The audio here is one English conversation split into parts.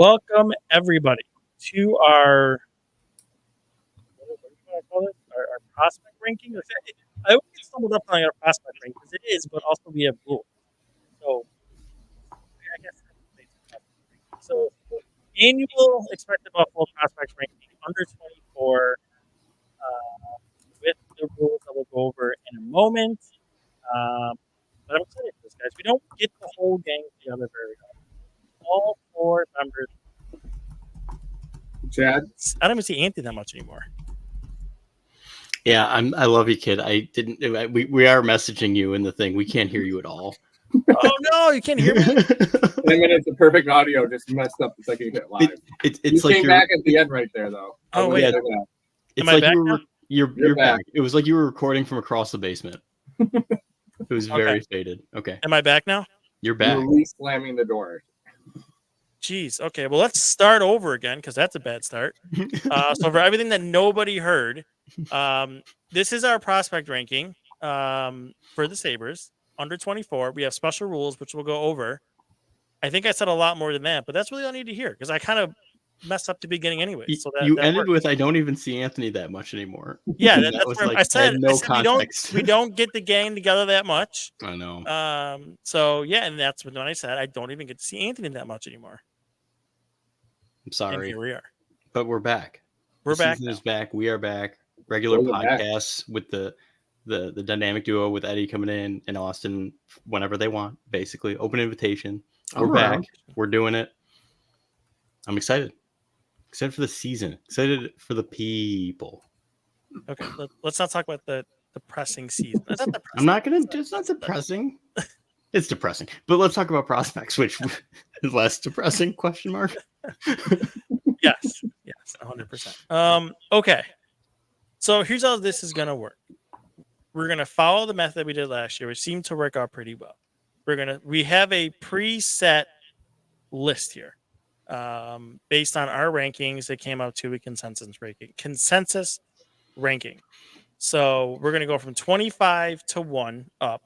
Welcome everybody to our what do you want to call it? Our prospect ranking. I always get stumbled up on our prospect ranking because it is, but also we have rules. So I guess it's prospect ranking. So annual expected Buffalo prospect ranking under 24 uh, with the rules that we'll go over in a moment. Um, but I'm excited for this, guys. We don't get the whole gang together very often. All four members. Chad? I don't even see Anthony that much anymore. Yeah, I love you, kid. I didn't. We are messaging you in the thing. We can't hear you at all. Oh no, you can't hear me. 10 minutes of perfect audio just messed up the second you hit live. It's you like came back at the end right there, though. Oh wait, it's am I like back you were now? you're back. It was like you were recording from across the basement. It was very faded. Okay, Am I back now? you're back. You're re-slamming the door. Jeez. Okay. Well, let's start over again because that's a bad start. So for everything that nobody heard, this is our prospect ranking for the Sabres under 24. We have special rules which we'll go over. I think I said a lot more than that, but that's really all I need to hear because I kind of messed up the beginning anyway. So you that ended worked. with I don't even see Anthony that much anymore. Yeah, that that's was where like I said, no I said context. we don't get the gang together that much. I know. So yeah, and that's when I said I don't even get to see Anthony that much anymore. I'm sorry. And here we are. But we're back. We're back. Season is back. We are back. Regular podcasts with the dynamic duo with Eddie coming in and Austin whenever they want. Basically, open invitation. We're back. We're doing it. I'm excited. Excited for the season. Excited for the people. Okay, let's not talk about the depressing season. That's not depressing. I'm not gonna. It's not depressing. It's depressing. But let's talk about prospects, which is less depressing? Question mark. Yes, 100%. Okay, so here's how this is gonna work. We're gonna follow the method we did last year, which seemed to work out pretty well. We have a preset list here, based on our rankings that came out to a consensus ranking. So we're gonna go from 25 to 1 up.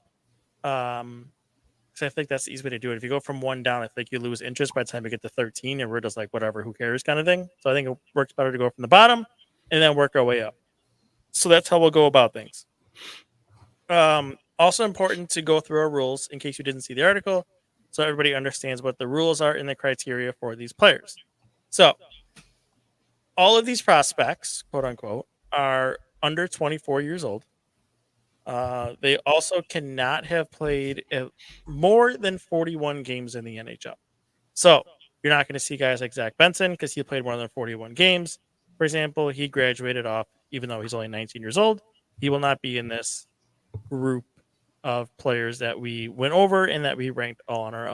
So I think that's the easy way to do it. If you go from 1 down, I think you lose interest by the time you get to 13, and we're just like, whatever, who cares kind of thing. So I think it works better to go from the bottom and then work our way up. So that's how we'll go about things. Also important to go through our rules in case you didn't see the article, so everybody understands what the rules are and the criteria for these players. So all of these prospects, quote unquote, are under 24 years old. They also cannot have played more than 41 games in the NHL. So you're not going to see guys like Zach Benson because he played more than 41 games. For example, he graduated off, even though he's only 19 years old. He will not be in this group of players that we went over and that we ranked all on our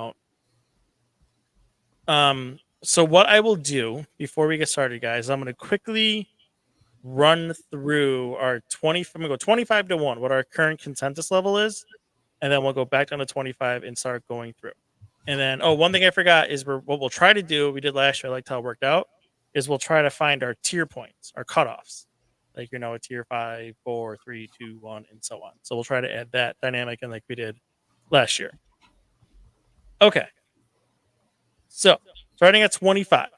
own. So what I will do before we get started, guys, I'm going to quickly run through our 20. I'm gonna go 25 to 1, what our current consensus level is, and then we'll go back down to 25 and start going through. And then, one thing I forgot is what we'll try to do. We did last year. I liked how it worked out. Is we'll try to find our tier points, our cutoffs, like a tier 5, 4, 3, 2, 1, and so on. So we'll try to add that dynamic in like we did last year. Okay. So starting at 25,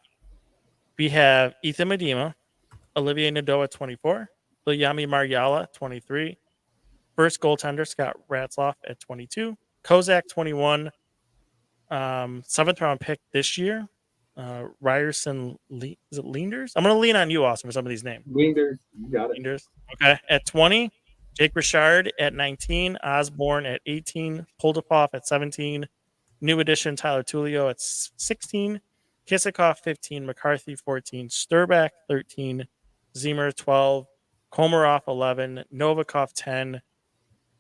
we have Ethan Medema, Olivier Nadeau at 24, Liami Marjala, 23, first goaltender Scott Ratzloff at 22, Kozak, 21, 7th round pick this year, Ryerson, is it Leenders? I'm going to lean on you, Austin, for some of these names. Leenders, you got it. Leenders. Okay, at 20, Jake Richard at 19, Osborne at 18, Poldipoff at 17, new addition Tyler Tullio at 16, Kisikoff 15, McCarthy 14, Sturback 13, Zemer 12, Komarov 11, Novikov 10,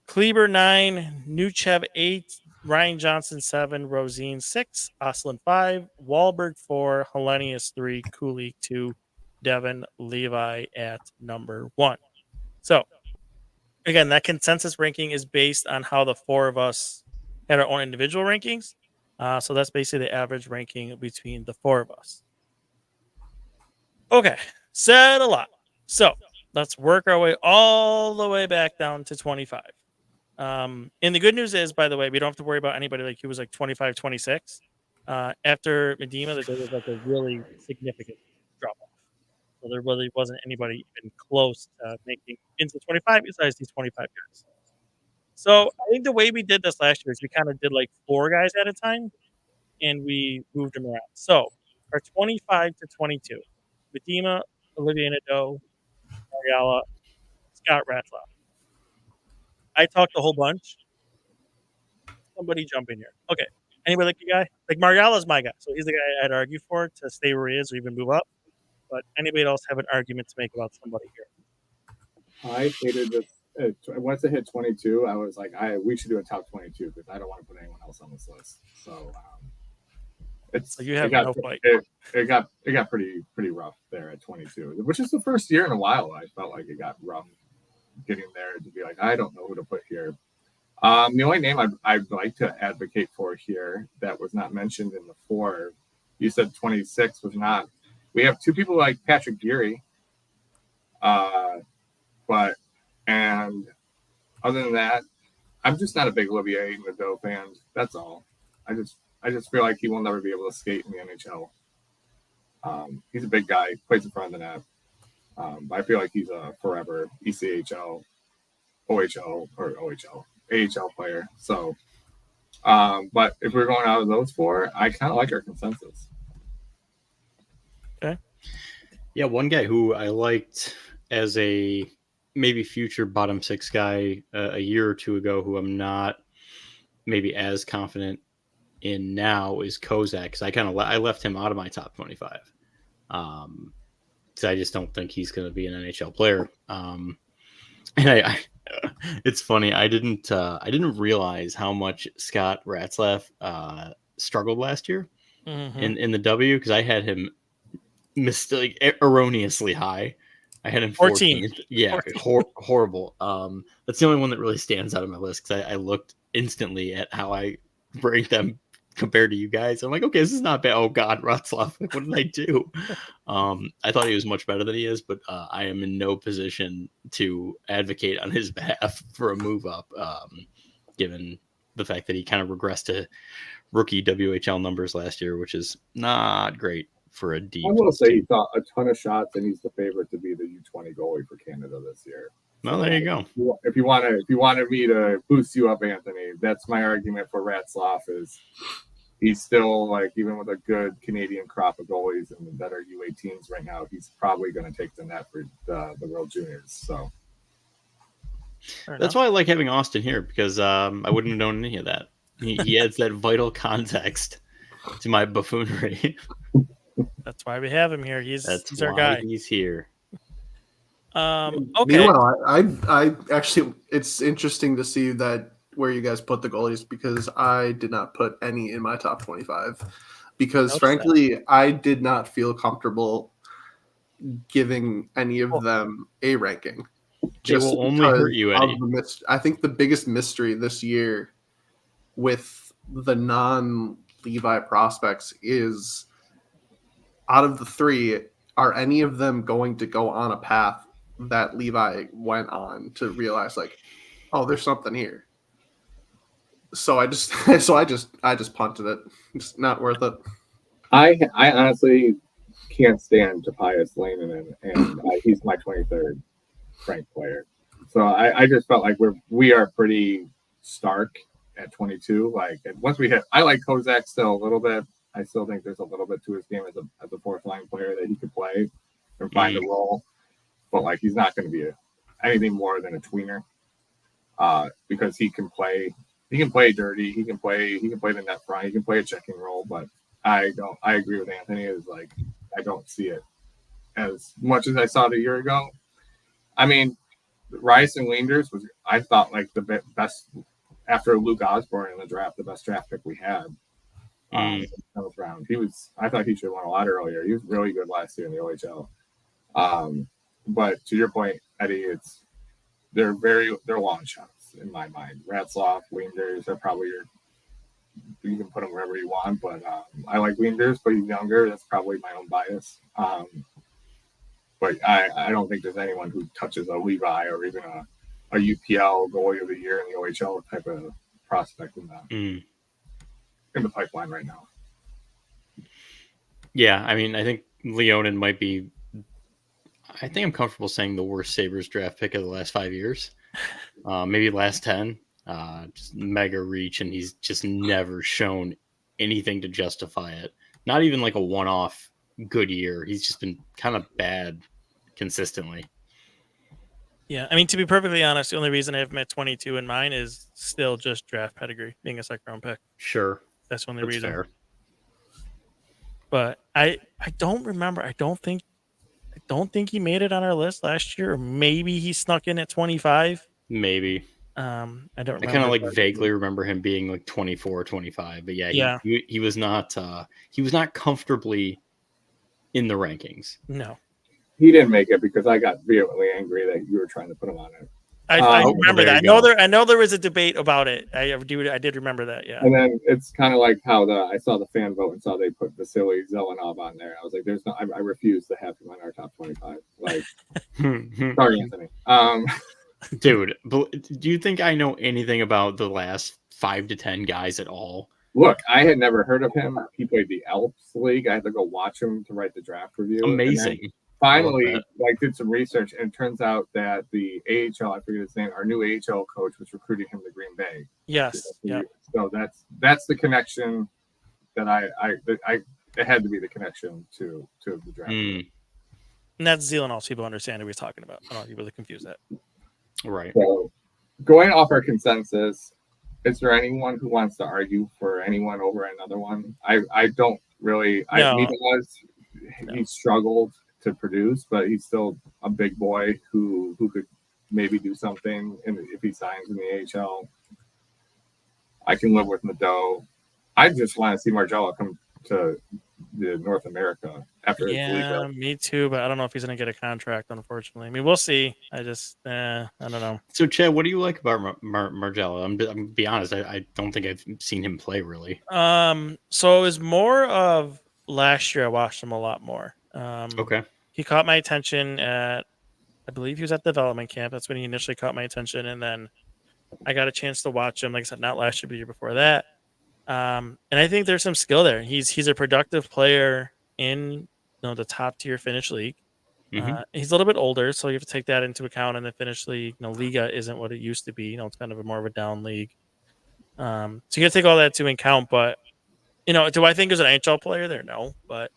Kleber 9, Nuchev 8, Ryan Johnson 7, Rosine 6, Oslin 5, Wahlberg 4, Hellenius 3, Kulik 2, Devin Levi at number 1. So again, that consensus ranking is based on how the four of us had our own individual rankings. So that's basically the average ranking between the four of us. Okay, said a lot. So let's work our way all the way back down to 25. And the good news is, by the way, we don't have to worry about anybody like who was like 25, 26. After Medina, there was like a really significant drop off. So there really wasn't anybody even close to making into 25 besides these 25 guys. So I think the way we did this last year is we kind of did like 4 guys at a time, and we moved them around. So our 25 to 22, Medina, Olivier Nadeau, Mariala, Scott Ratzlaff. I talked a whole bunch. Somebody jump in here. Okay. Anybody like a guy? Like Mariala's my guy. So he's the guy I'd argue for to stay where he is or even move up. But anybody else have an argument to make about somebody here? I hated this. Once it hit 22, I was like, we should do a top 22 because I don't want to put anyone else on this list. So so you have no fight. It got pretty rough there at 22, which is the first year in a while I felt like it got rough getting there to be like, I don't know who to put here. The only name I'd like to advocate for here that was not mentioned in the 4, you said 26 was not. We have 2 people like Patrick Geary, and other than that, I'm just not a big Olivier Nadeau fan. That's all. I just feel like he will never be able to skate in the NHL. He's a big guy, plays in front of the net. But I feel like he's a forever ECHL, OHL, or OHL, AHL player. So, but if we're going out of those 4, I kind of like our consensus. Okay. Yeah, one guy who I liked as a maybe future bottom 6 guy a year or 2 ago, who I'm not maybe as confident in now, is Kozak, because I left him out of my top 25. Because I just don't think he's going to be an NHL player. And I it's funny, I didn't realize how much Scott Ratzlaff struggled last year in the W, because I had him erroneously high. I had him 14th. Yeah, 14. Horrible. That's the only one that really stands out on my list, because I looked instantly at how I ranked them compared to you guys. I'm like, okay, this is not bad. Oh God, Ratzlaff, what did I do? I thought he was much better than he is, but I am in no position to advocate on his behalf for a move up, given the fact that he kind of regressed to rookie WHL numbers last year, which is not great for a deep. I will say he got a ton of shots, and he's the favorite to be the U20 goalie for Canada this year. Well, there you go. If you wanted me to boost you up, Anthony, that's my argument for Ratzlaff. Is he's still, like, even with a good Canadian crop of goalies and that are U18s right now, he's probably going to take the net for the World Juniors. So that's why I like having Austin here, because I wouldn't have known any of that. He adds that vital context to my buffoonery. That's why we have him here. He's our guy. He's here. Okay. Meanwhile, I actually, it's interesting to see that where you guys put the goalies, because I did not put any in my top 25, because frankly, I did not feel comfortable giving any of them a ranking. Just will only hurt you, Eddie. I think the biggest mystery this year with the non-Levi prospects is, out of the 3, are any of them going to go on a path that Levi went on to realize, like, oh, there's something here? So I just punted it. It's not worth it. I honestly can't stand Topias Lainen, and he's my 23rd ranked player. So I just felt like we are pretty stark at 22. Like, once we hit, I like Kozak still a little bit. I still think there's a little bit to his game as a 4th line player that he could play and find a role, but like, he's not going to be anything more than a tweener, because he can play dirty. He can play the net front. He can play a checking role, but I agree with Anthony. Is like, I don't see it as much as I saw it a year ago. I mean, Rice and Leanders was, I thought, like the best after Luke Osborne in the draft, the best draft pick we had. In the 7th round. I thought he should have won a lot earlier. He was really good last year in the OHL. But to your point, Eddie, they're long shots in my mind. Ratzlaff, Leanders are probably you can put them wherever you want, but I like Leanders, but he's younger. That's probably my own bias. But I don't think there's anyone who touches a Levi or even a UPL goalie of the year in the OHL type of prospect in the pipeline right now. Yeah, I mean, I think Leonin might be. I think I'm comfortable saying the worst Sabres draft pick of the last 5 years. Maybe last 10. Just mega reach, and he's just never shown anything to justify it. Not even like a one-off good year. He's just been kind of bad consistently. Yeah, I mean, to be perfectly honest, the only reason I have him at 22 in mine is still just draft pedigree, being a second round pick. Sure, That's the only that's reason. fair. But I don't remember. I don't think he made it on our list last year, or maybe he snuck in at 25. Maybe. I don't remember. I kind of like vaguely remember him being like 24, 25, but yeah. He was not comfortably in the rankings. No, he didn't make it because I got vehemently angry that you were trying to put him on it. I remember that. I know there was a debate about it. I did remember that. Yeah. And then it's kind of like how I saw the fan vote and saw they put Vasily Zelenov on there. I was like, "There's no, I refuse to have him on our top 25." Like, sorry, Anthony. Dude, do you think I know anything about the last 5 to 10 guys at all? Look, I had never heard of him. He played the Alps League. I had to go watch him to write the draft review. Amazing. Finally, did some research, and it turns out that the AHL, I forget his name, our new AHL coach was recruiting him to Green Bay. Yes. Yeah. So that's the connection that it had to be the connection to the draft. And that's Zelenov. People understand who he's talking about. I don't know if you really confuse that. Right. So going off our consensus, is there anyone who wants to argue for anyone over another one? I don't really. No. He struggled to produce, but he's still a big boy who could maybe do something if he signs in the AHL. I can live with Nadeau. I just want to see Margello come to the North America after his league. Me too, but I don't know if he's going to get a contract, unfortunately. I mean, we'll see. I don't know. So, Chad, what do you like about Margello? I'm be honest, I don't think I've seen him play really. So it was more of last year. I watched him a lot more. Okay. He caught my attention I believe he was at development camp. That's when he initially caught my attention, and then I got a chance to watch him. Like I said, not last year, but the year before that. And I think there's some skill there. He's a productive player in the top tier Finnish league. He's a little bit older, so you have to take that into account. And the Finnish league, Liga isn't what it used to be. It's kind of more of a down league. So you got to take all that into account. But do I think there's an NHL player there? No, but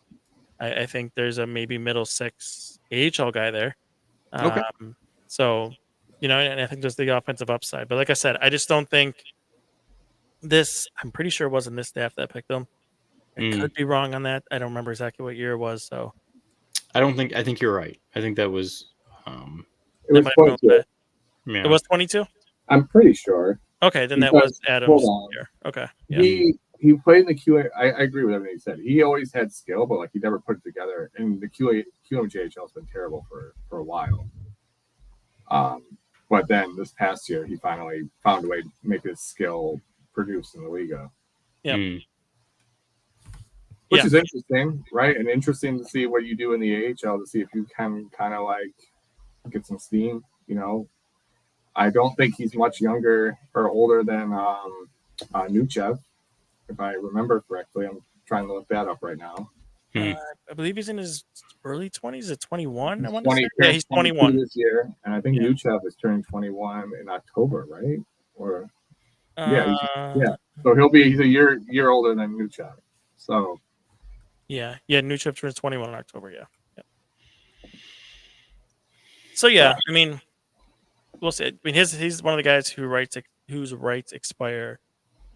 I think there's a maybe middle six AHL guy there. Okay. So, and I think there's the offensive upside. But like I said, I just don't think I'm pretty sure it wasn't this staff that picked him. I could be wrong on that. I don't remember exactly what year it was. So I think you're right. I think that was it was 22. Yeah. It was 22? I'm pretty sure. Okay, then that was Adam's year. Okay. Yeah. He played in the QA. I agree with everything he said. He always had skill, but he never put it together. And the QMJHL has been terrible for a while. But then this past year, he finally found a way to make his skill produce in the Liga. Yeah. Which is interesting, right? And interesting to see what you do in the AHL to see if you can kind of get some steam. I don't think he's much younger or older than Nuchev. If I remember correctly, I'm trying to look that up right now. I believe he's in his early 20s at 21. He's 21 this year, and I think Nuchev is turning 21 in October, right? Or So he's a year older than Nuchev. So Nuchev turns 21 in October. Yeah. So I mean, we'll see. I mean, he's one of the guys whose rights expire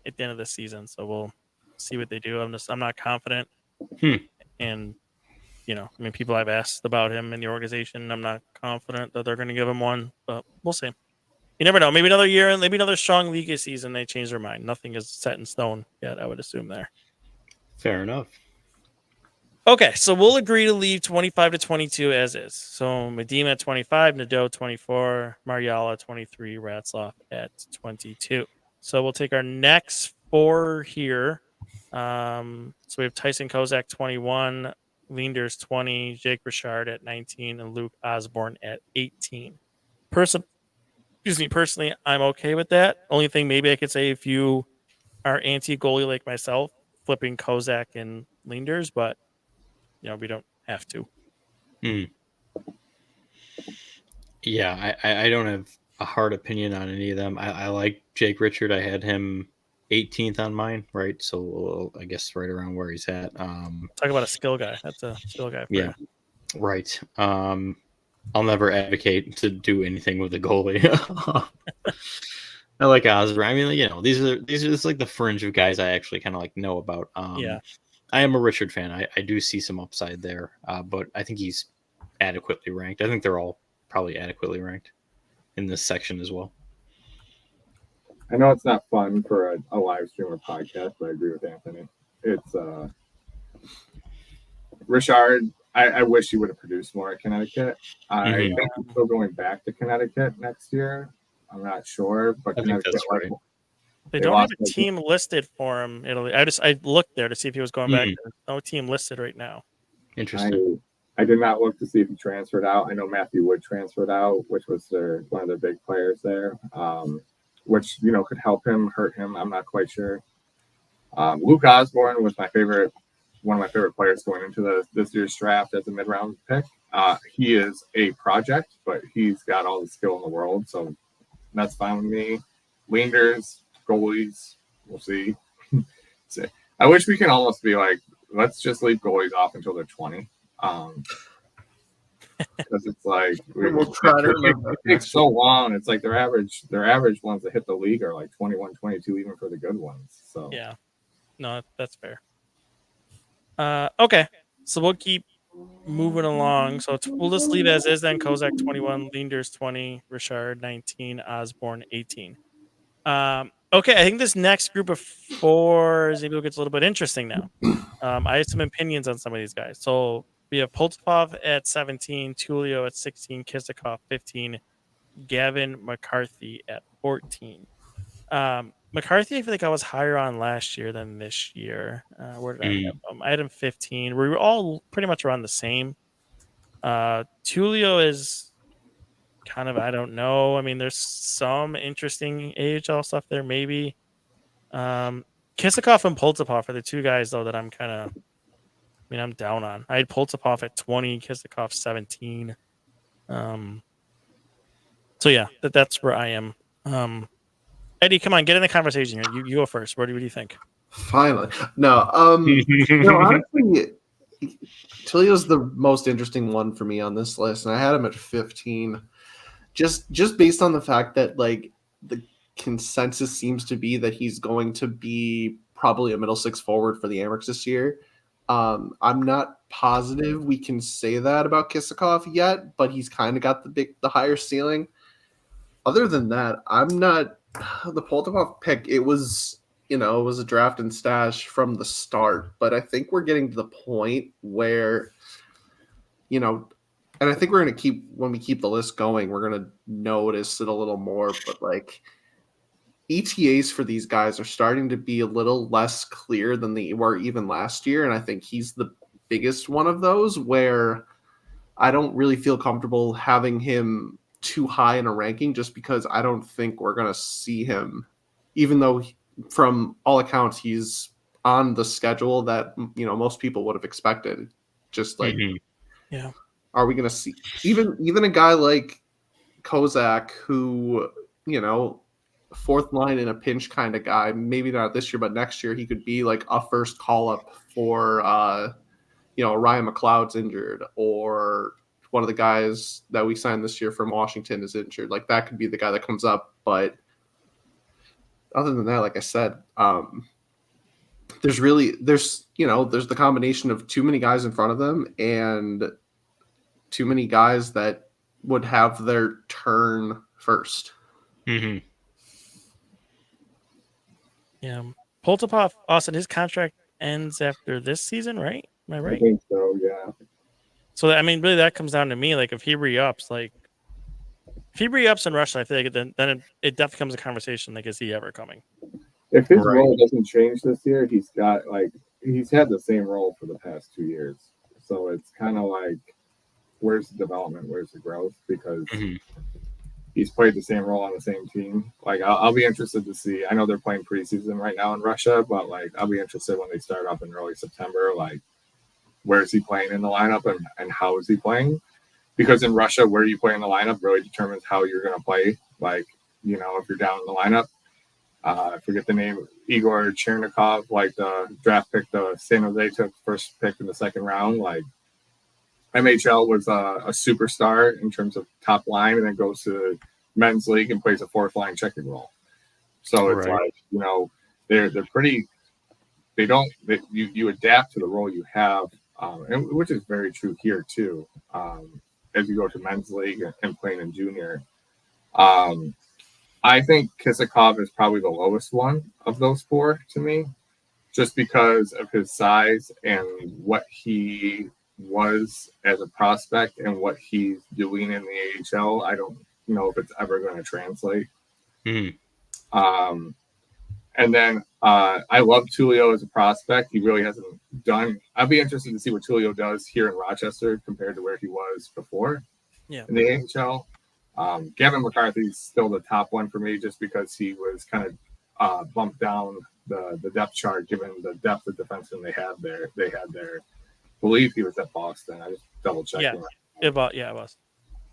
at the end of the season, so we'll see what they do. I'm not confident, and I mean, people I've asked about him in the organization, I'm not confident that they're going to give him one, but we'll see. You never know. Maybe another year, maybe another strong league season, they change their mind. Nothing is set in stone yet, I would assume there. Fair enough. Okay, so we'll agree to leave 25 to 22 as is. So Medina at 25, Nadeau 24, Mariala 23, Ratzloff at 22. So we'll take our next 4 here. So we have Tyson Kozak 21, Leenders 20, Jake Richard at 19, and Luke Osborne at 18. Personally, I'm okay with that. Only thing maybe I could say if you are anti-goalie like myself, flipping Kozak and Leenders, but we don't have to. Yeah, I don't have a hard opinion on any of them. I like Jake Richard. I had him 18th on mine, right? So I guess right around where he's at. Talk about a skill guy. That's a skill guy. Yeah, right. I'll never advocate to do anything with a goalie. I like Osborne. I mean, these are just like the fringe of guys I actually kind of like know about. I am a Richard fan. I do see some upside there, but I think he's adequately ranked. I think they're all probably adequately ranked in this section as well. I know it's not fun for a live stream or podcast, but I agree with Anthony. It's Richard. I wish he would have produced more at Connecticut. I think he's still going back to Connecticut next year. I'm not sure, but I think that's right. They don't have a team listed for him. Italy. I looked there to see if he was going back. There's no team listed right now. Interesting. I did not look to see if he transferred out. I know Matthew Wood transferred out, which was one of their big players there, which could help him, hurt him. I'm not quite sure. Luke Osborne was one of my favorite players going into this year's draft as a mid-round pick. He is a project, but he's got all the skill in the world, so that's fine with me. Leanders, goalies, we'll see. I wish we can almost be like, let's just leave goalies off until they're 20. Because it's like we'll try to remember. It takes so long. It's like their average ones that hit the league are like 21, 22, even for the good ones. So yeah, no, that's fair. Okay, so we'll keep moving along. So we'll just leave as is then. Kozak 21, Leanders 20, Richard 19, Osborne 18. Okay, I think this next group of four maybe gets a little bit interesting now. I have some opinions on some of these guys. So we have Poltapov at 17, Tulio at 16, Kisakov 15, Gavin McCarthy at 14. McCarthy, I feel like I was higher on last year than this year. Where did I have him? I had him 15. We were all pretty much around the same. Tulio is kind of, I don't know. I mean, there's some interesting AHL stuff there, maybe. Kisakov and Poltapov are the two guys, though, that I'm kind of, I'm down on. I had Poltapov at 20, Kisakov 17. So, yeah, that's where I am. Eddie, come on, get in the conversation here. You go first. What do you think? Finally. No, honestly, Tulio's the most interesting one for me on this list, and I had him at 15. Just based on the fact that like the consensus seems to be that he's going to be probably a middle six forward for the Amerks this year. I'm not positive we can say that about Kisakov yet, but he's kind of got the higher ceiling. Other than that, I'm not. The Poltapov pick, it was a draft and stash from the start, but I think we're getting to the point where, and I think we're going to when we keep the list going, we're going to notice it a little more, but like ETAs for these guys are starting to be a little less clear than they were even last year. And I think he's the biggest one of those where I don't really feel comfortable having him too high in a ranking just because I don't think we're going to see him, even though from all accounts he's on the schedule that most people would have expected. Just like, yeah, are we going to see even a guy like Kozak who fourth line in a pinch kind of guy? Maybe not this year, but next year he could be like a first call up for Ryan McLeod's injured, or one of the guys that we signed this year from Washington is injured. Like that could be the guy that comes up. But other than that, like I said, there's the combination of too many guys in front of them and too many guys that would have their turn first. Yeah. Poltapov, Austin, his contract ends after this season, right? Am I right? I think so, yeah. So, really, that comes down to me. Like, if he re-ups, in Russia, I feel like then it definitely becomes a conversation. Like, is he ever coming? If his role doesn't change this year, he's had the same role for the past 2 years. So it's kind of like, where's the development? Where's the growth? Because he's played the same role on the same team. Like, I'll be interested to see. I know they're playing preseason right now in Russia, but like, I'll be interested when they start up in early September. Like, where is he playing in the lineup and how is he playing? Because in Russia, where you play in the lineup really determines how you're going to play. Like, if you're down in the lineup, I forget the name, Igor Chernikov, like the draft pick, the San Jose took first pick in the second round. Like, MHL was a superstar in terms of top line, and then goes to men's league and plays a fourth line checking role. So it's like, they're pretty. You adapt to the role you have, and which is very true here too. As you go to men's league and playing in junior, I think Kisakov is probably the lowest one of those four to me, just because of his size and what he was as a prospect and what he's doing in the AHL. I don't know if it's ever going to translate. And then I love Tulio as a prospect. He really hasn't done. I'd be interested to see what Tulio does here in Rochester compared to where he was before in the AHL. Gavin McCarthy's still the top one for me just because he was kind of bumped down the depth chart given the depth of defensemen they had there. I believe he was at Boston. I just double checked. Yeah, it was.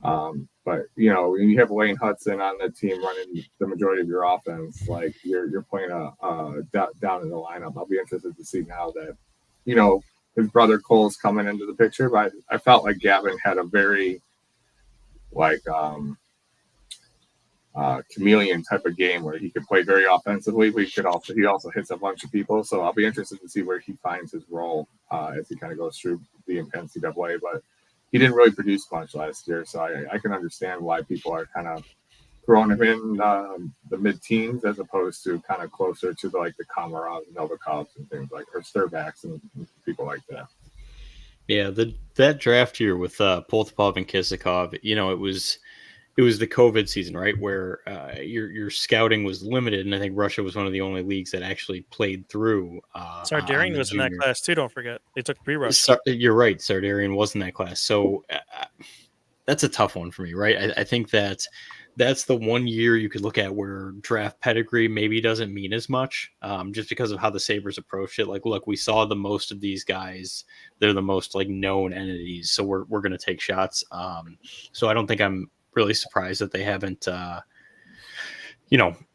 But when you have Wayne Hudson on the team running the majority of your offense, like you're playing down in the lineup. I'll be interested to see now that his brother Cole's coming into the picture. But I felt like Gavin had a very chameleon type of game where he could play very offensively, but he also hits a bunch of people. So I'll be interested to see where he finds his role as he kind of goes through the NCAA. But he didn't really produce much last year, so I can understand why people are kind of throwing him in the mid-teens as opposed to kind of closer to the Komarovs, Novikovs, and things like, or Sturbacks and people like that. Yeah, that draft year with Poltapov and Kisakov, it was the COVID season, right, where your scouting was limited, and I think Russia was one of the only leagues that actually played through. Sardarian was in that class too. Don't forget, they took pre-rush. You're right, Sardarian was in that class, so that's a tough one for me, right? I think that's the one year you could look at where draft pedigree maybe doesn't mean as much, just because of how the Sabres approached it. Like, look, we saw the most of these guys; they're the most known entities, so we're going to take shots. So I don't think I'm really surprised that they haven't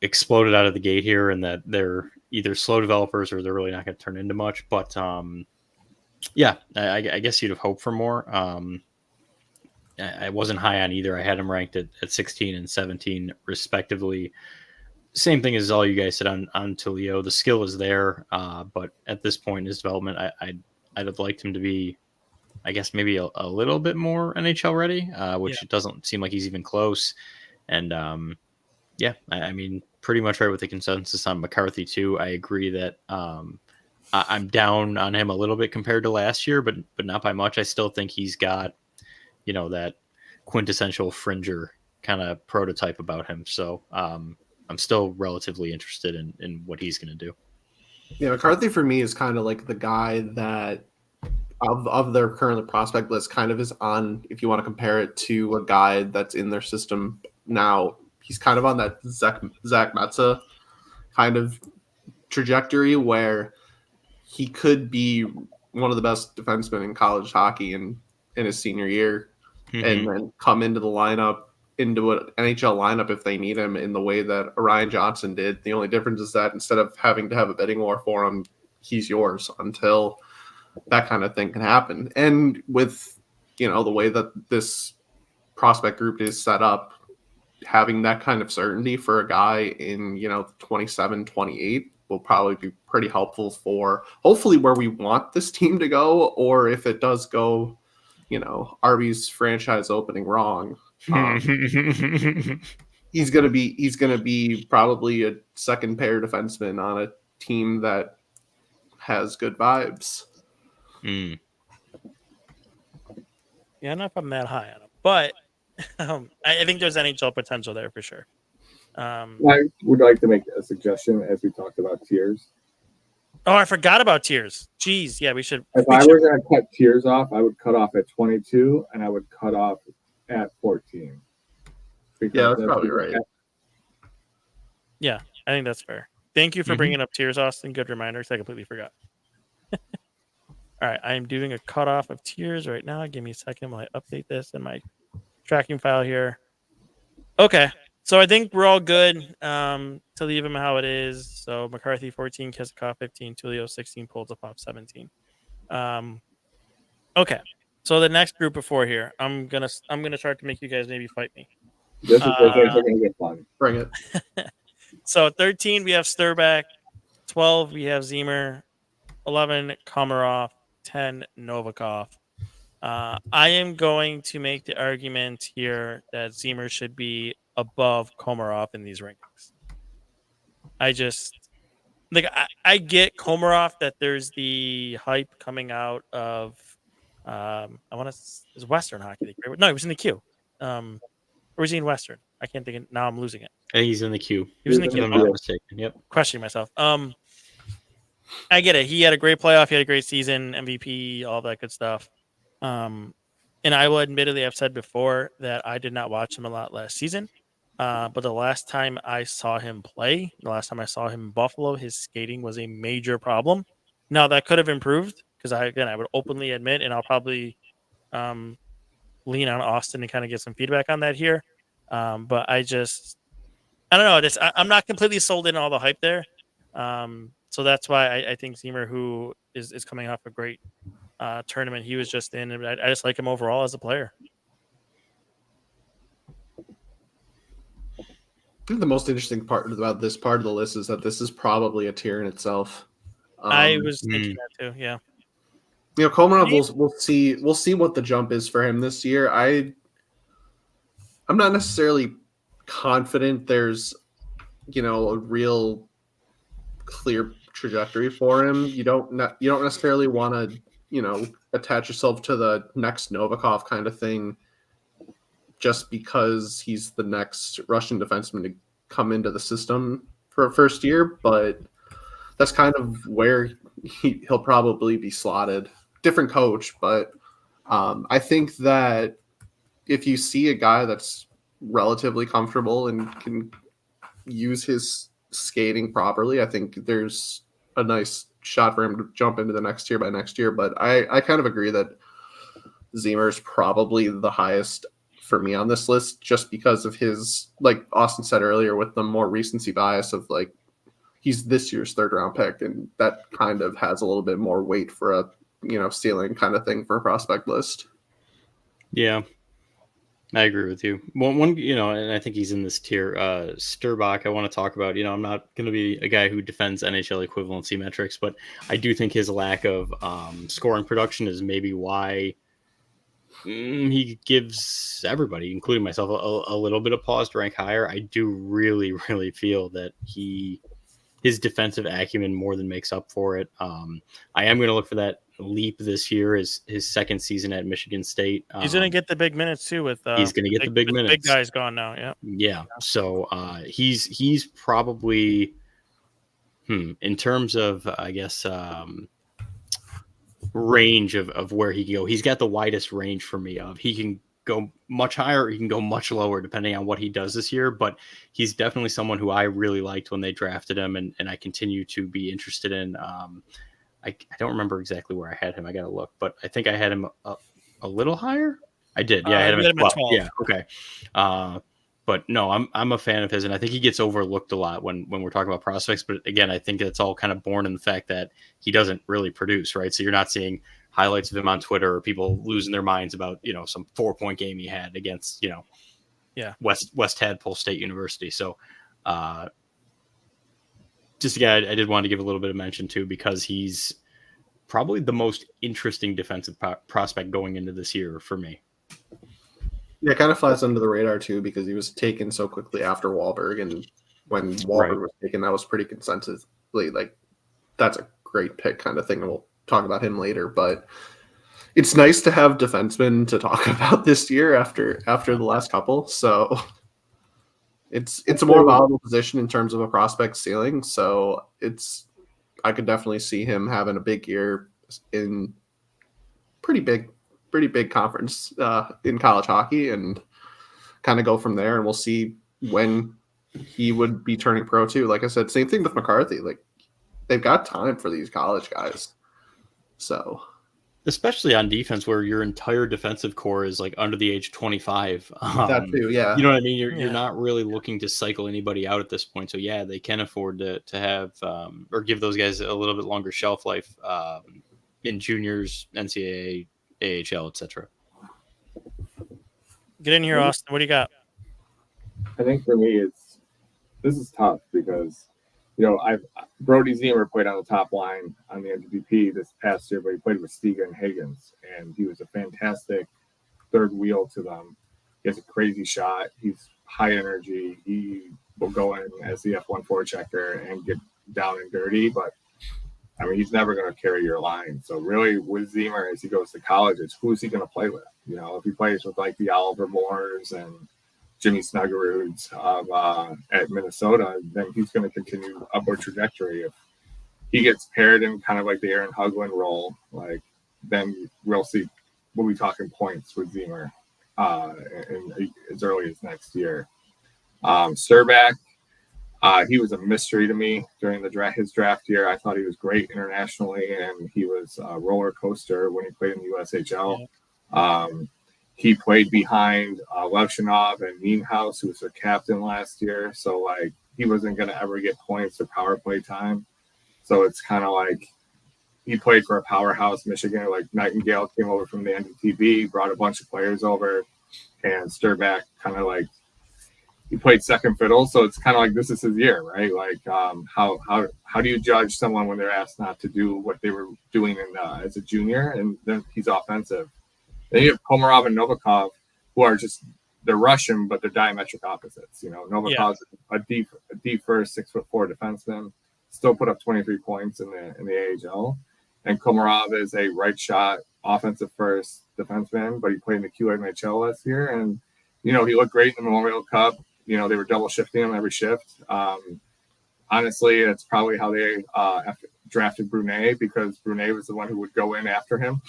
exploded out of the gate here, and that they're either slow developers or they're really not going to turn into much. But I guess you'd have hoped for more. I wasn't high on either. I had them ranked at 16 and 17 respectively. Same thing as all you guys said on Tulio. The skill is there, but at this point in his development, I'd have liked him to be, I guess, maybe a little bit more NHL ready, which it doesn't seem like he's even close. And I mean, pretty much right with the consensus on McCarthy too. I agree that I'm down on him a little bit compared to last year, but not by much. I still think he's got, that quintessential Fringer kind of prototype about him. So I'm still relatively interested in what he's going to do. Yeah, McCarthy for me is kind of like the guy that of their current prospect list kind of is on, if you want to compare it to a guy that's in their system now, he's kind of on that Zach Metza kind of trajectory where he could be one of the best defensemen in college hockey in his senior year, and then come into the lineup, into an NHL lineup if they need him in the way that Orion Johnson did. The only difference is that instead of having to have a bidding war for him, he's yours until that kind of thing can happen. And with, the way that this prospect group is set up, having that kind of certainty for a guy in, 27, 28 will probably be pretty helpful for hopefully where we want this team to go, or if it does go, Arby's franchise opening wrong. He's gonna be probably a second pair defenseman on a team that has good vibes. Yeah, I don't know if I'm that high on him, but I think there's NHL potential there for sure. I would like to make a suggestion as we talked about tiers. Oh, I forgot about tiers. Jeez, yeah, we should. If I were going to cut tiers off, I would cut off at 22 and I would cut off at 14. Yeah, that's probably right. Yeah, I think that's fair. Thank you for bringing up tiers, Austin. Good reminder, because I completely forgot. All All right, I am doing a cutoff of tiers right now. Give me a second while I update this in my tracking file here. Okay, so I think we're all good to leave him how it is. So McCarthy 14, Kisakov 15, Tulio 16, Polzapop 17. Okay, so the next group of 4 here, I'm gonna start to make you guys maybe fight me. This is gonna get fun. Bring it. So 13 we have Sturback, 12 we have Zemer, 11 Komarov, 10 Novikov. I am going to make the argument here that Zemer should be above Komarov in these rankings. I just I get Komarov that there's the hype coming out of I want to is Western Hockey League. Right? No, he was in the queue. Or was he in Western? I can't think. Now I'm losing it. I think he's in the queue. He was in the queue. If I'm not mistaken. Yep. Questioning myself. I get it. He had a great playoff. He had a great season, MVP, all that good stuff. And I will admittedly, I've said before that I did not watch him a lot last season. But the last time I saw him play, the last time I saw him in Buffalo, his skating was a major problem. Now that could have improved because I would openly admit, and I'll probably lean on Austin and kind of get some feedback on that here. But I don't know. I'm not completely sold in all the hype there. So that's why I think Zemer, who is coming off a great tournament he was just in, and I just like him overall as a player. I think the most interesting part about this part of the list is that this is probably a tier in itself. I was thinking that too. Yeah. You know, Komarov, we'll see what the jump is for him this year. I'm not necessarily confident there's, a real clear trajectory for him. You don't necessarily want to, attach yourself to the next Novikov kind of thing just because he's the next Russian defenseman to come into the system for a first year, but that's kind of where he'll probably be slotted. Different coach, but I think that if you see a guy that's relatively comfortable and can use his skating properly, I think there's a nice shot for him to jump into the next tier by next year. But I kind of agree that Zemer is probably the highest for me on this list just because of his, like Austin said earlier, with the more recency bias of like he's this year's 3rd round pick, and that kind of has a little bit more weight for a ceiling kind of thing for a prospect list. Yeah, I agree with you. One, and I think he's in this tier. Sturbach, I want to talk about. I'm not going to be a guy who defends NHL equivalency metrics, but I do think his lack of scoring production is maybe why he gives everybody, including myself, a little bit of pause to rank higher. I do really, really feel that his defensive acumen more than makes up for it. I am going to look for that leap this year as his second season at Michigan State. He's going to get the big minutes too with he's going to get the big minutes. Big guy's gone now. Yeah. So he's probably in terms of, I guess, range of where he can go. He's got the widest range for me of he can go much higher, he can go much lower depending on what he does this year, but he's definitely someone who I really liked when they drafted him, and I continue to be interested in. I don't remember exactly where I had him. I got to look, but I think I had him a little higher. I did. Yeah, I had him at 12. Yeah, okay. But no, I'm a fan of his, and I think he gets overlooked a lot when we're talking about prospects. But again, I think it's all kind of born in the fact that he doesn't really produce, right? So you're not seeing highlights of him on Twitter or people losing their minds about, some 4-point game he had against, West Tadpole State University. So just a guy I did want to give a little bit of mention to because he's probably the most interesting defensive prospect going into this year for me. Yeah, it kind of flies under the radar too because he was taken so quickly after Wahlberg, and when Wahlberg was taken, that was pretty consensusly like that's a great pick kind of thing, and we'll talk about him later. But it's nice to have defensemen to talk about this year after the last couple. So it's a more volatile position in terms of a prospect ceiling. So I could definitely see him having a big year in pretty big conference in college hockey and kind of go from there. And we'll see when he would be turning pro too. Like I said, same thing with McCarthy. Like they've got time for these college guys. So especially on defense where your entire defensive core is like under the age of 25. That too, yeah. You know what I mean? You're Yeah. not really looking to cycle anybody out at this point. So yeah, they can afford to have or give those guys a little bit longer shelf life in juniors, NCAA, AHL, etc. Get in here, Austin. What do you got? I think for me, this is tough because, Brody Zimmer played on the top line on the NWP this past year, but he played with Stiga and Higgins, and he was a fantastic third wheel to them. He has a crazy shot. He's high energy. He will go in as the F1 forechecker and get down and dirty, but I mean, he's never going to carry your line. So really, with Zimmer, as he goes to college, it's who's he going to play with? If he plays with like the Oliver Moores and Jimmy Snuggerudes at Minnesota, then he's going to continue upward trajectory. If he gets paired in kind of like the Aaron Hugland role, like then we'll see. We'll be talking points with Zimmer as early as next year. Surback, he was a mystery to me during his draft year. I thought he was great internationally, and he was a roller coaster when he played in the USHL. Yeah. He played behind Levshinov and Nienhaus, who was their captain last year. So, like, he wasn't going to ever get points or power play time. So it's kind of like he played for a powerhouse Michigan. Like, Nightingale came over from the NDTV, brought a bunch of players over, and Sturback kind of like he played second fiddle. So it's kind of like this is his year, right? Like, how do you judge someone when they're asked not to do what they were doing as a junior, and then he's offensive? Then you have Komarov and Novikov, who are they're Russian, but they're diametric opposites. Novikov's a deep first 6'4" defenseman, still put up 23 points in the AHL. And Komarov is a right shot offensive first defenseman, but he played in the QMHL last year. And, he looked great in the Memorial Cup. They were double shifting him every shift. Honestly, it's probably how they drafted Brunet, because Brunet was the one who would go in after him.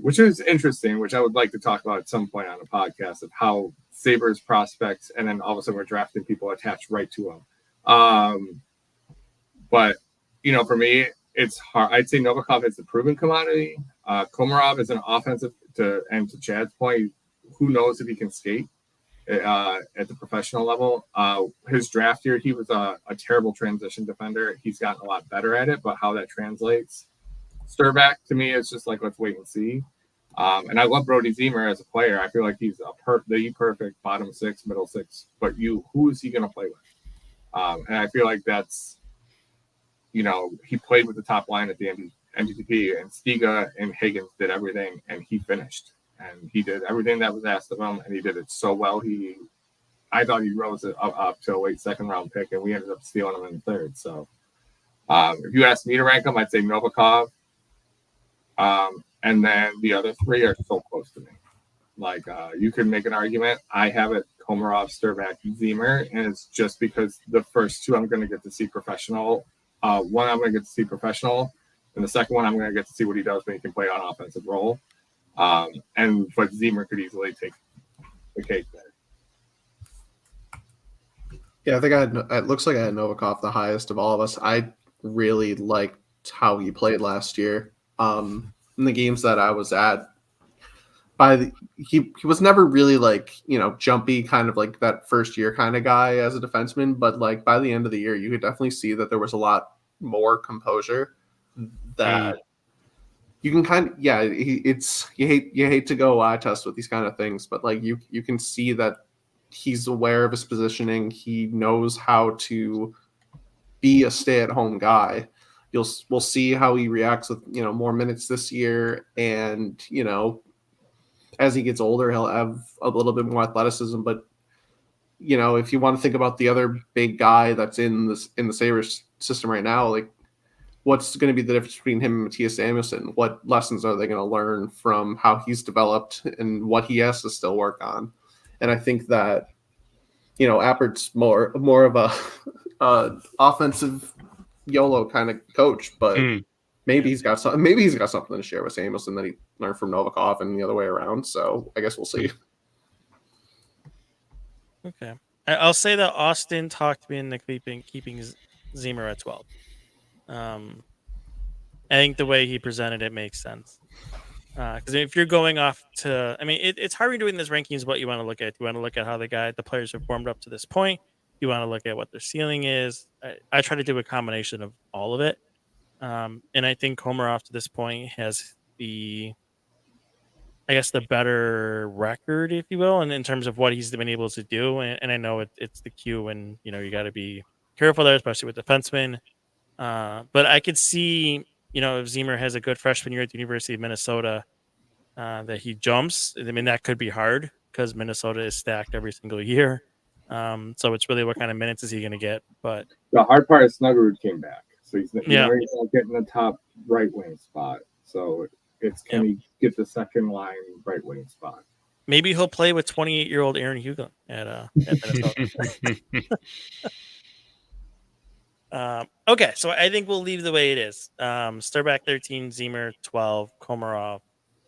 Which is interesting, which I would like to talk about at some point on the podcast, of how Sabres prospects, and then all of a sudden we're drafting people attached right to them. But, for me, it's hard. I'd say Novikov is the proven commodity. Komarov is an offensive, and to Chad's point, who knows if he can skate at the professional level. His draft year, he was a terrible transition defender. He's gotten a lot better at it, but how that translates. Sturback, to me, is just like, let's wait and see. And I love Brody Zimmer as a player. I feel like he's the perfect bottom six, middle six. But who is he going to play with? And I feel like that's, he played with the top line at the NDTP, and Stiga and Higgins did everything, and he finished. And he did everything that was asked of him, and he did it so well. I thought he rose it up to a late second round pick, and we ended up stealing him in the third. So if you ask me to rank him, I'd say Novikov. And then the other three are so close to me. Like, you could make an argument. I have it Komarov, Sturback, Zimmer, and it's just because the first two I'm going to get to see professional. One I'm going to get to see professional, and the second one I'm going to get to see what he does when he can play on offensive role. But Zimmer could easily take the cake there. Yeah, I think it looks like I had Novikov the highest of all of us. I really liked how he played last year. In the games that I was at, he was never really like, jumpy, kind of like that first year kind of guy as a defenseman, but like by the end of the year, you could definitely see that there was a lot more composure that you can kind of, you hate to go eye test with these kind of things, but like you can see that he's aware of his positioning. He knows how to be a stay-at-home guy. We'll see how he reacts with more minutes this year, and as he gets older, he'll have a little bit more athleticism. But if you want to think about the other big guy that's in the Sabres system right now, like what's going to be the difference between him and Matthias Samuelsson? What lessons are they going to learn from how he's developed and what he has to still work on? And I think that Appert's more of a offensive YOLO kind of coach, but maybe he's got something to share with Samuelsson that he learned from Novikov and the other way around. So I guess we'll see. Okay, I'll say that Austin talked me into keeping Zimmer at 12. I think the way he presented it makes sense. Because if you're going off to, I mean, it's hard doing this rankings. What you want to look at? You want to look at how the players have formed up to this point. You want to look at what their ceiling is. I try to do a combination of all of it. And I think Komarov to this point has the better record, if you will, and in terms of what he's been able to do. And I know it's the Q, and you got to be careful there, especially with defensemen. But I could see, if Zimmer has a good freshman year at the University of Minnesota, that he jumps. I mean, that could be hard because Minnesota is stacked every single year. So it's really what kind of minutes is he going to get? But the hard part is Snuggerud came back, so he's not getting the top right wing spot. So it's can he get the second line right wing spot? Maybe he'll play with 28-year-old Aaron Hugo at Minnesota. Okay, so I think we'll leave the way it is. Sturback 13, Zimmer 12, Komarov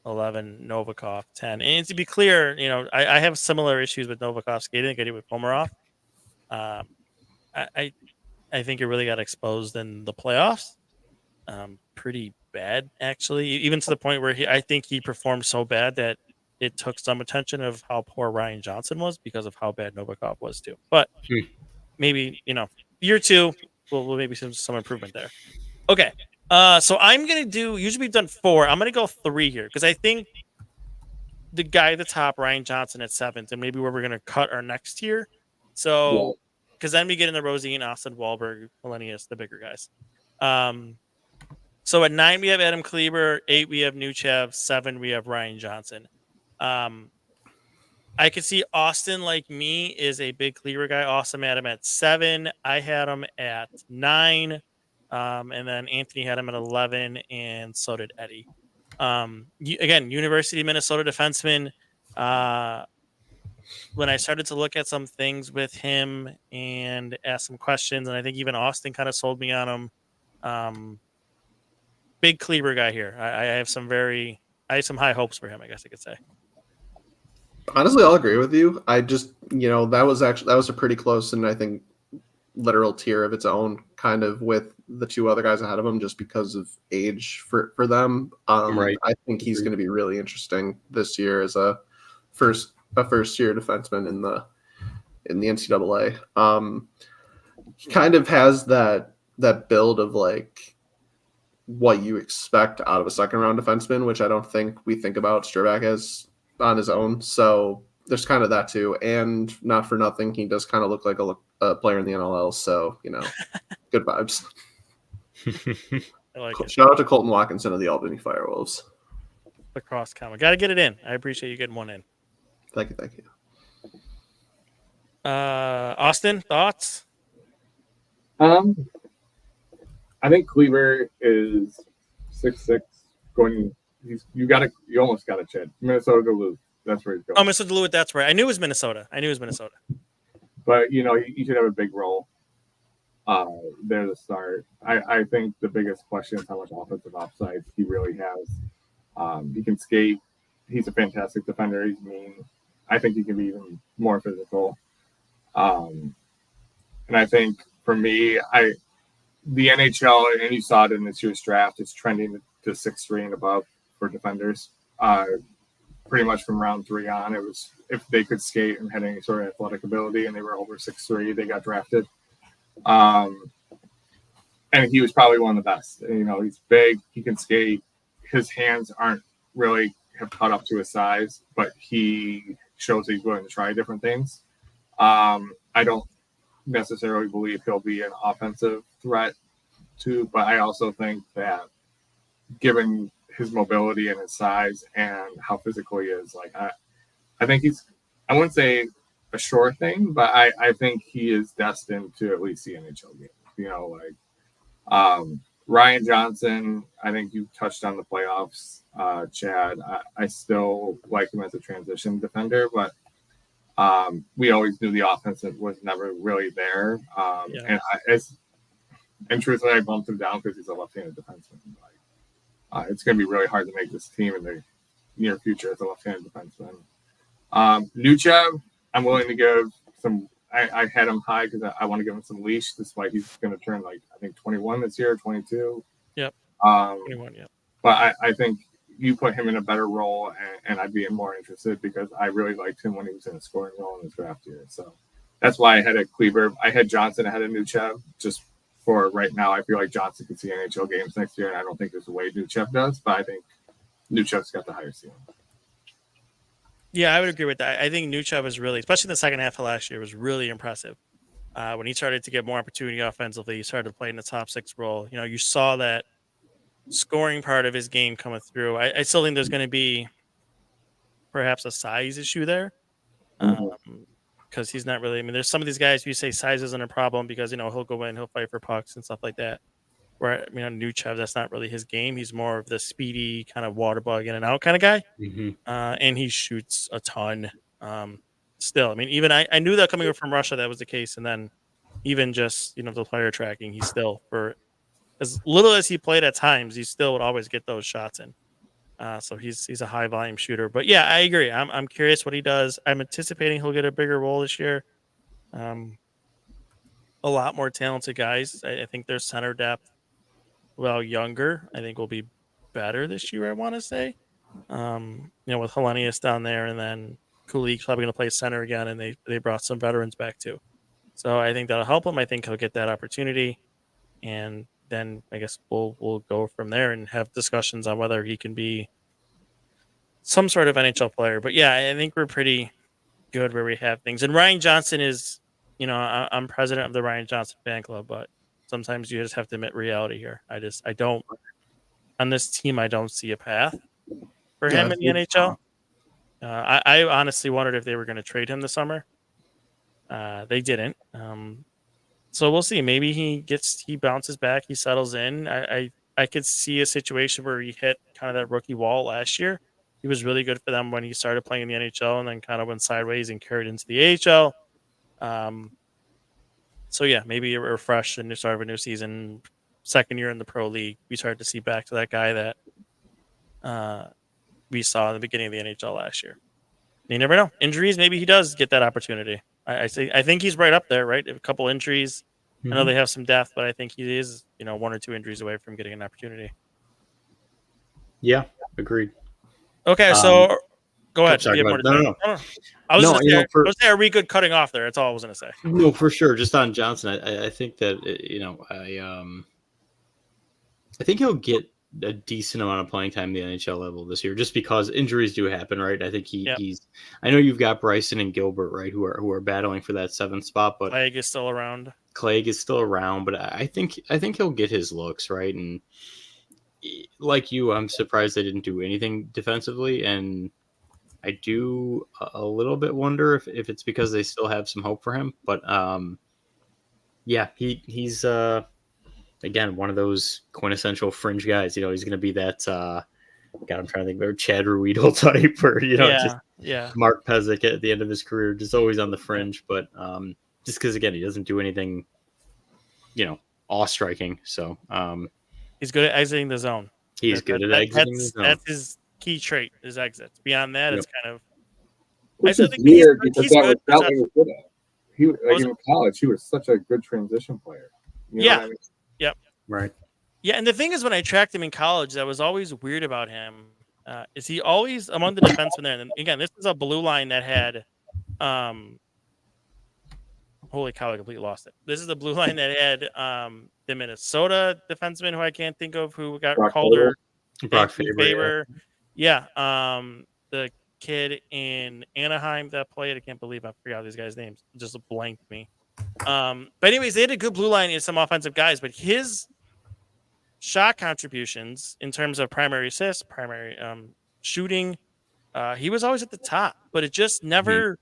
11, Novikov 10. And to be clear, I have similar issues with Novikov skating like I did with Komarov. I think it really got exposed in the playoffs. Pretty bad, actually, even to the point where I think he performed so bad that it took some attention of how poor Ryan Johnson was because of how bad Novikov was too. But maybe, year two, we'll maybe some improvement there. Okay. So I'm going to do, usually we've done 4. I'm going to go 3 here because I think the guy at the top, Ryan Johnson at 7th, and maybe where we're going to cut our next tier. So, because then we get into Rosine, Austin, Wahlberg, Millennius, the bigger guys. So at 9, we have Adam Kleber. 8, we have Nuchev. 7, we have Ryan Johnson. I could see Austin, like me, is a big Kleber guy. Awesome had him at 7. I had him at 9. And then Anthony had him at 11, and so did Eddie. Again, University of Minnesota defenseman. When I started to look at some things with him and ask some questions, and I think even Austin kind of sold me on him. Big Kleber guy here. I have some high hopes for him, I guess I could say. Honestly, I'll agree with you. I just, that was a pretty close and I think literal tier of its own, kind of with the 2 other guys ahead of him, just because of age for them. Right. I think he's going to be really interesting this year as a first year defenseman in the NCAA. He kind of has that build of like what you expect out of a second round defenseman, which I don't think we think about Sturback as on his own. So there's kind of that too. And not for nothing, he does kind of look like a player in the NLL. So, good vibes. I like it. Shout out to Colton Watkinson of the Albany Firewolves. Lacrosse comment. Got to get it in. I appreciate you getting one in. Thank you. Austin, thoughts? I think Kleber is 6'6", going. You almost got a chance. Minnesota Duluth. That's where he's going. Oh, Minnesota Duluth. That's right. I knew it was Minnesota. But he should have a big role there to start. I think the biggest question is how much offensive upside he really has. He can skate. He's a fantastic defender. He's mean. I think he can be even more physical. And I think for me, the NHL, and you saw it in this year's draft, is trending to 6'3" and above for defenders. Pretty much from round 3 on, it was if they could skate and had any sort of athletic ability and they were over 6'3", they got drafted. And he was probably one of the best. He's big, he can skate. His hands aren't really have caught up to his size, but he shows he's willing to try different things. I don't necessarily believe he'll be an offensive threat but I also think that given his mobility and his size and how physical he is, like I think I wouldn't say a sure thing, but I think he is destined to at least see NHL games. Ryan Johnson, I think you touched on the playoffs, Chad. I still like him as a transition defender, but we always knew the offense was never really there. And truthfully, I bumped him down because he's a left-handed defenseman. It's going to be really hard to make this team in the near future as a left-handed defenseman. Nuchev, I'm willing to give some. I had him high because I want to give him some leash, despite he's going to turn I think 21 this year, 22. Yep. Um, 21, yeah. but I think you put him in a better role, and I'd be more interested because I really liked him when he was in a scoring role in his draft year. So that's why I had a Kleber. I had Johnson ahead of Nuchev just for right now. I feel like Johnson could see NHL games next year, and I don't think there's a way Nuchev does, but I think Nuchev's got the higher ceiling. Yeah, I would agree with that. I think Nuchev was really, especially in the second half of last year, was really impressive. When he started to get more opportunity offensively, he started to play in the top six role. You know, you saw that scoring part of his game coming through. I still think there's going to be perhaps a size issue there. Because he's not really. I mean, there's some of these guys you say size isn't a problem because he'll go in, he'll fight for pucks and stuff like that. Where Nuchev, that's not really his game. He's more of the speedy kind of water bug in and out kind of guy, and he shoots a ton. Still, I mean, even I knew that coming from Russia that was the case, and then even just the player tracking, he still for as little as he played at times, he still would always get those shots in. So he's a high volume shooter. But yeah, I agree. I'm curious what he does. I'm anticipating he'll get a bigger role this year. A lot more talented guys. I think their center depth, while younger, I think will be better this year. I want to say, with Hellenius down there, and then Kulik's probably going to play center again, and they brought some veterans back too. So I think that'll help him. I think he'll get that opportunity, and then I guess we'll go from there and have discussions on whether he can be some sort of NHL player. But yeah, I think we're pretty good where we have things. And Ryan Johnson is, I'm president of the Ryan Johnson fan club, but sometimes you just have to admit reality here. I don't on this team. I don't see a path for him in the NHL. I honestly wondered if they were going to trade him this summer. They didn't. So we'll see. Maybe he bounces back, he settles in. I could see a situation where he hit kind of that rookie wall last year. He was really good for them when he started playing in the NHL, and then kind of went sideways and carried into the AHL. So yeah, maybe a refresh and start of a new season, second year in the pro league, we started to see back to that guy that we saw in the beginning of the NHL last year. You never know. Injuries, maybe he does get that opportunity. I think he's right up there, right? A couple injuries. I know they have some depth, but I think he is, one or two injuries away from getting an opportunity. Yeah, agreed. Okay, so go ahead. Sorry, no. I was just say, are we good cutting off there? That's all I was going to say. No, for sure. Just on Johnson, I think that I think he'll get a decent amount of playing time in the NHL level this year, just because injuries do happen, right? I think he's. I know you've got Bryson and Gilbert, right, who are battling for that seventh spot, but Clegg is still around. But I think he'll get his looks, right. And like you, I'm surprised they didn't do anything defensively, and I do a little bit wonder if it's because they still have some hope for him. But yeah, he's again one of those quintessential fringe guys. He's going to be that. God, I'm trying to think about Chad Ruedel type, or just Mark Pezic at the end of his career, just always on the fringe. But just because again, he doesn't do anything, awe striking. So he's good at exiting the zone. He's good at exiting the zone. That's his key trait, is exits. Beyond that, it's kind of. Which is weird because that was what he was good at. In college, he was such a good transition player. You know what I mean? Yep. Right. Yeah, and the thing is, when I tracked him in college, that was always weird about him. Is he always among the defensemen there? And again, this is a blue line that had. Holy cow! I completely lost it. This is the blue line that had the Minnesota defenseman who I can't think of who got Calder, Brock Faber. Yeah. The kid in Anaheim that played. I can't believe I forgot these guys' names. It just blanked me. But anyways, they had a good blue line and some offensive guys, but his shot contributions in terms of primary assists, primary shooting, he was always at the top, but it just never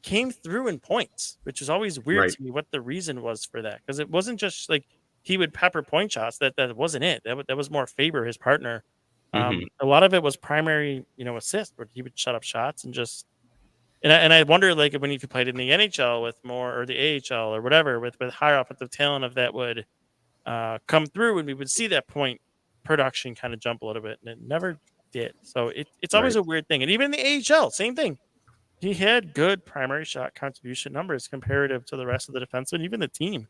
came through in points, which is always weird to me what the reason was for that. Because it wasn't just like he would pepper point shots. That wasn't it. That was more Faber, his partner. A lot of it was primary, assist, where he would shut up shots and just. And I wonder, like, if he played in the NHL with more, or the AHL or whatever, with higher offensive talent, if that would come through, and we would see that point production kind of jump a little bit, and it never did. So it's always a weird thing. And even in the AHL, same thing. He had good primary shot contribution numbers comparative to the rest of the defensemen, even the team.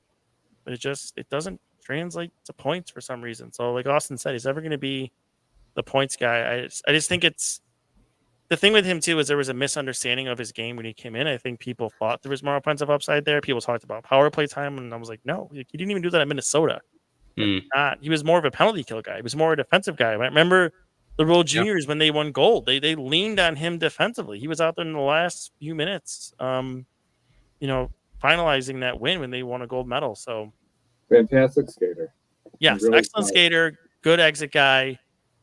But it doesn't translate to points for some reason. So like Austin said, he's never going to be the points guy. I just think it's the thing with him too is there was a misunderstanding of his game when he came in. I think people thought there was more offensive upside there. People talked about power play time, and I was like, no, he didn't even do that at Minnesota. He was more of a penalty kill guy. He was more a defensive guy. I remember the World Juniors when they won gold. They leaned on him defensively. He was out there in the last few minutes, finalizing that win when they won a gold medal. So fantastic skater. Yes, really excellent skater, good exit guy.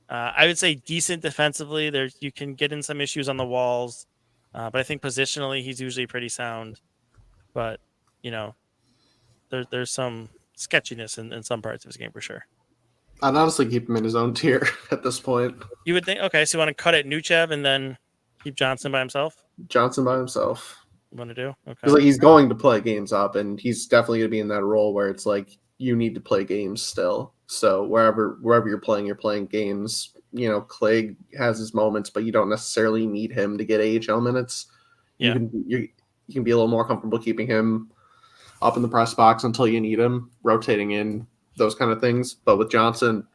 I would say decent defensively. You can get in some issues on the walls, but I think positionally he's usually pretty sound. But there's some sketchiness in some parts of his game for sure. I'd honestly keep him in his own tier at this point. You would think, okay, so you want to cut it Nuchev and then keep Johnson by himself? Johnson by himself. You want to do? Okay. Because he's going to play games up, and he's definitely going to be in that role where it's like you need to play games still. So wherever you're playing games. Clegg has his moments, but you don't necessarily need him to get AHL minutes. Yeah. You can be a little more comfortable keeping him up in the press box until you need him, rotating in, those kind of things. But with Johnson,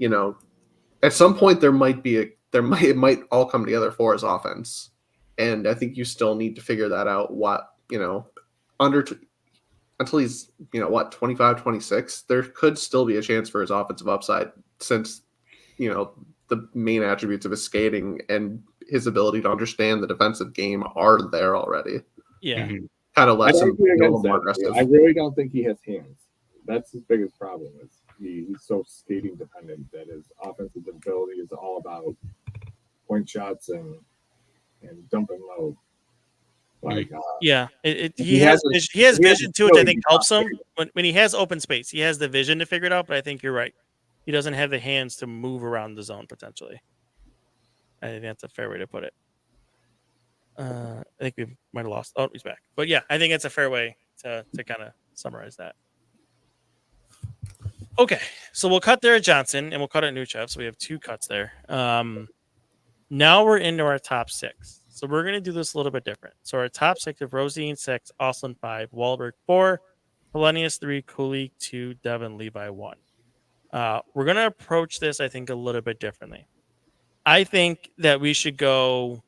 at some point it might all come together for his offense. And I think you still need to figure that out until he's 25, 26, there could still be a chance for his offensive upside since the main attributes of his skating and his ability to understand the defensive game are there already. Yeah. Kind of lets him be a little more aggressive. I really don't think he has hands. That's his biggest problem. Is he's so skating dependent that his offensive ability is all about point shots and dumping low. He has vision too, which I think helps him when he has open space. He has the vision to figure it out, but I think you're right. He doesn't have the hands to move around the zone potentially. I think that's a fair way to put it. I think we might have lost. Oh, he's back. But yeah, I think it's a fair way to kind of summarize that. Okay, so we'll cut there at Johnson and we'll cut at Nuchev. So we have two cuts there. Now we're into our top six. So we're going to do this a little bit different. So our top six of Rosine 6, Austin 5, Wahlberg 4, Hellenius 3, Kulik 2, Devin Levi 1. We're going to approach this, I think, a little bit differently. I think that we should go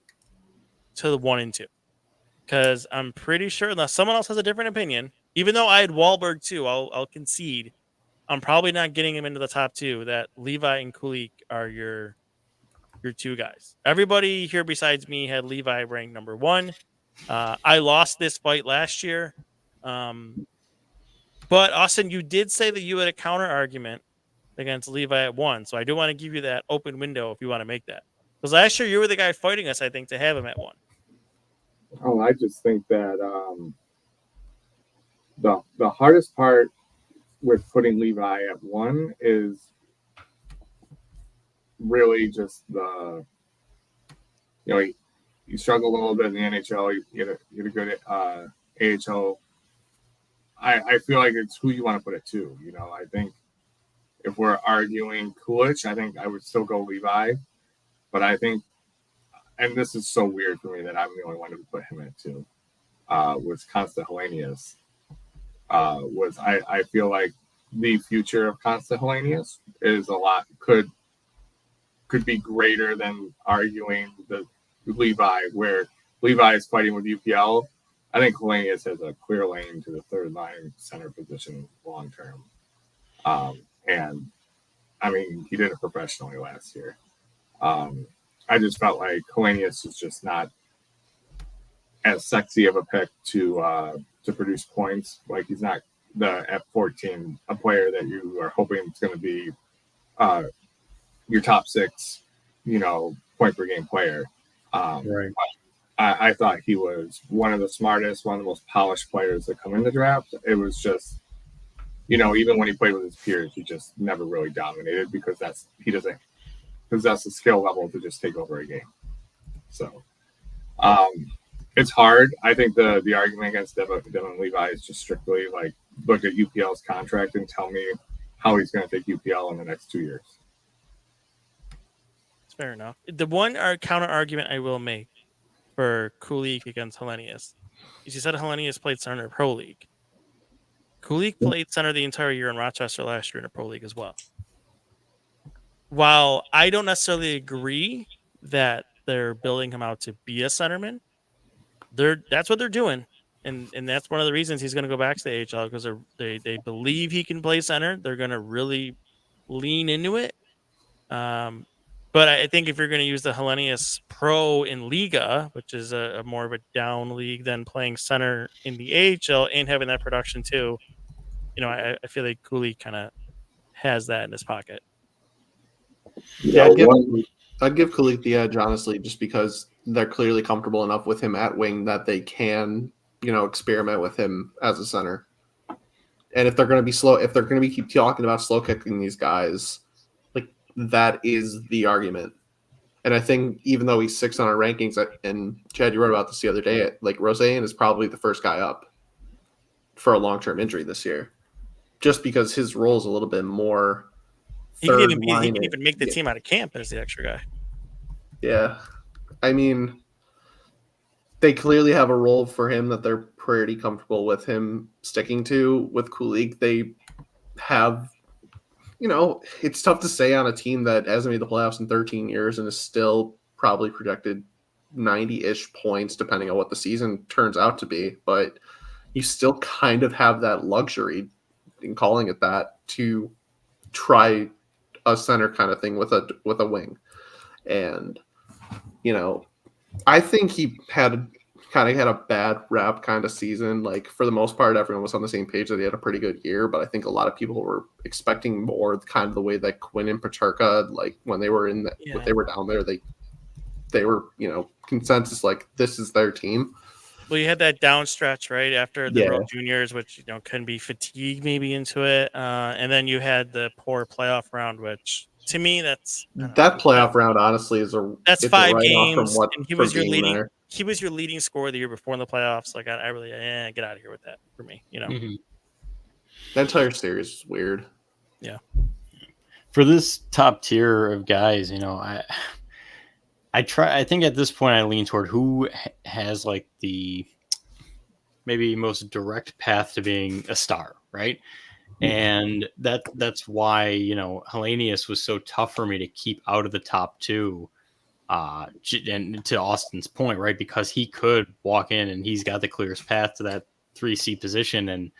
to the 1 and 2 because I'm pretty sure, unless someone else has a different opinion, even though I had Wahlberg 2, I'll concede. I'm probably not getting him into the top 2. That Levi and Kulik are your two guys. Everybody here besides me had Levi ranked number 1. I lost this fight last year. But Austin, you did say that you had a counter argument against Levi at 1. So I do want to give you that open window if you want to make that. Because last year you were the guy fighting us, I think, to have him at 1. Oh, I just think that the hardest part with putting Levi at 1 is really just he struggled a little bit in the NHL. You get a good AHL. I feel like it's who you want to put it to. I think if we're arguing Kulich, I think I would still go Levi. But I think, and this is so weird for me that I'm the only one to put him at 2, was Consta Hellenius. I feel like the future of Consta Hellenius is a lot, could be greater than arguing the Levi, where Levi is fighting with UPL. I think Hellenius has a clear lane to the third line center position long term. And I mean, he did it professionally last year. I just felt like Hellenius is just not as sexy of a pick to produce points. Like he's not the F14, a player that you are hoping is going to be your top 6, point per game player. Right. I thought he was one of the smartest, one of the most polished players that come in the draft. It was just, even when he played with his peers, he just never really dominated because he doesn't possess the skill level to just take over a game. So it's hard. I think the argument against Devin Levi is just strictly like, look at UPL's contract and tell me how he's going to take UPL in the next 2 years. It's fair enough. The one counter argument I will make for Kulik against Hellenius is you said Hellenius played center Pro League. Kulik played center the entire year in Rochester last year in a pro league as well. While I don't necessarily agree that they're building him out to be a centerman, that's what they're doing. And that's one of the reasons he's going to go back to the AHL, because they believe he can play center. They're going to really lean into it. But I think if you're going to use the Hellenius Pro in Liga, which is a more of a down league than playing center in the AHL and having that production too, I feel like Cooley kind of has that in his pocket. Yeah, I'd give Kulik the edge, honestly, just because they're clearly comfortable enough with him at wing that they can, experiment with him as a center. And if they're going to be slow, if they're going to be keep talking about slow kicking these guys, like that is the argument. And I think even though he's 6th on our rankings, and Chad, you wrote about this the other day, like Roseanne is probably the first guy up for a long-term injury this year, just because his role is a little bit more. He can even make the team out of camp as the extra guy. Yeah. I mean, they clearly have a role for him that they're pretty comfortable with him sticking to. With Kulik, they have, it's tough to say on a team that hasn't made the playoffs in 13 years and is still probably projected 90-ish points, depending on what the season turns out to be. But you still kind of have that luxury, in calling it that, to try a center kind of thing with a wing. And I think he had a bad rap kind of season. Like, for the most part, everyone was on the same page that he had a pretty good year, but I think a lot of people were expecting more, kind of the way that Quinn and Peterka, like when they were when they were down there, they were, consensus, like this is their team. Well, you had that down stretch right after the World Juniors, which can be fatigue maybe into it, and then you had the poor playoff round, which to me that playoff round honestly that's 5 games. From what, and he was your leading scorer the year before in the playoffs. Like I really get out of here with that for me. Mm-hmm. That entire series is weird. Yeah. For this top tier of guys, I think at this point I lean toward who has like the maybe most direct path to being a star, right? And that's why, Hellenius was so tough for me to keep out of the top 2. And to Austin's point, right? Because he could walk in and he's got the clearest path to that 3C position. And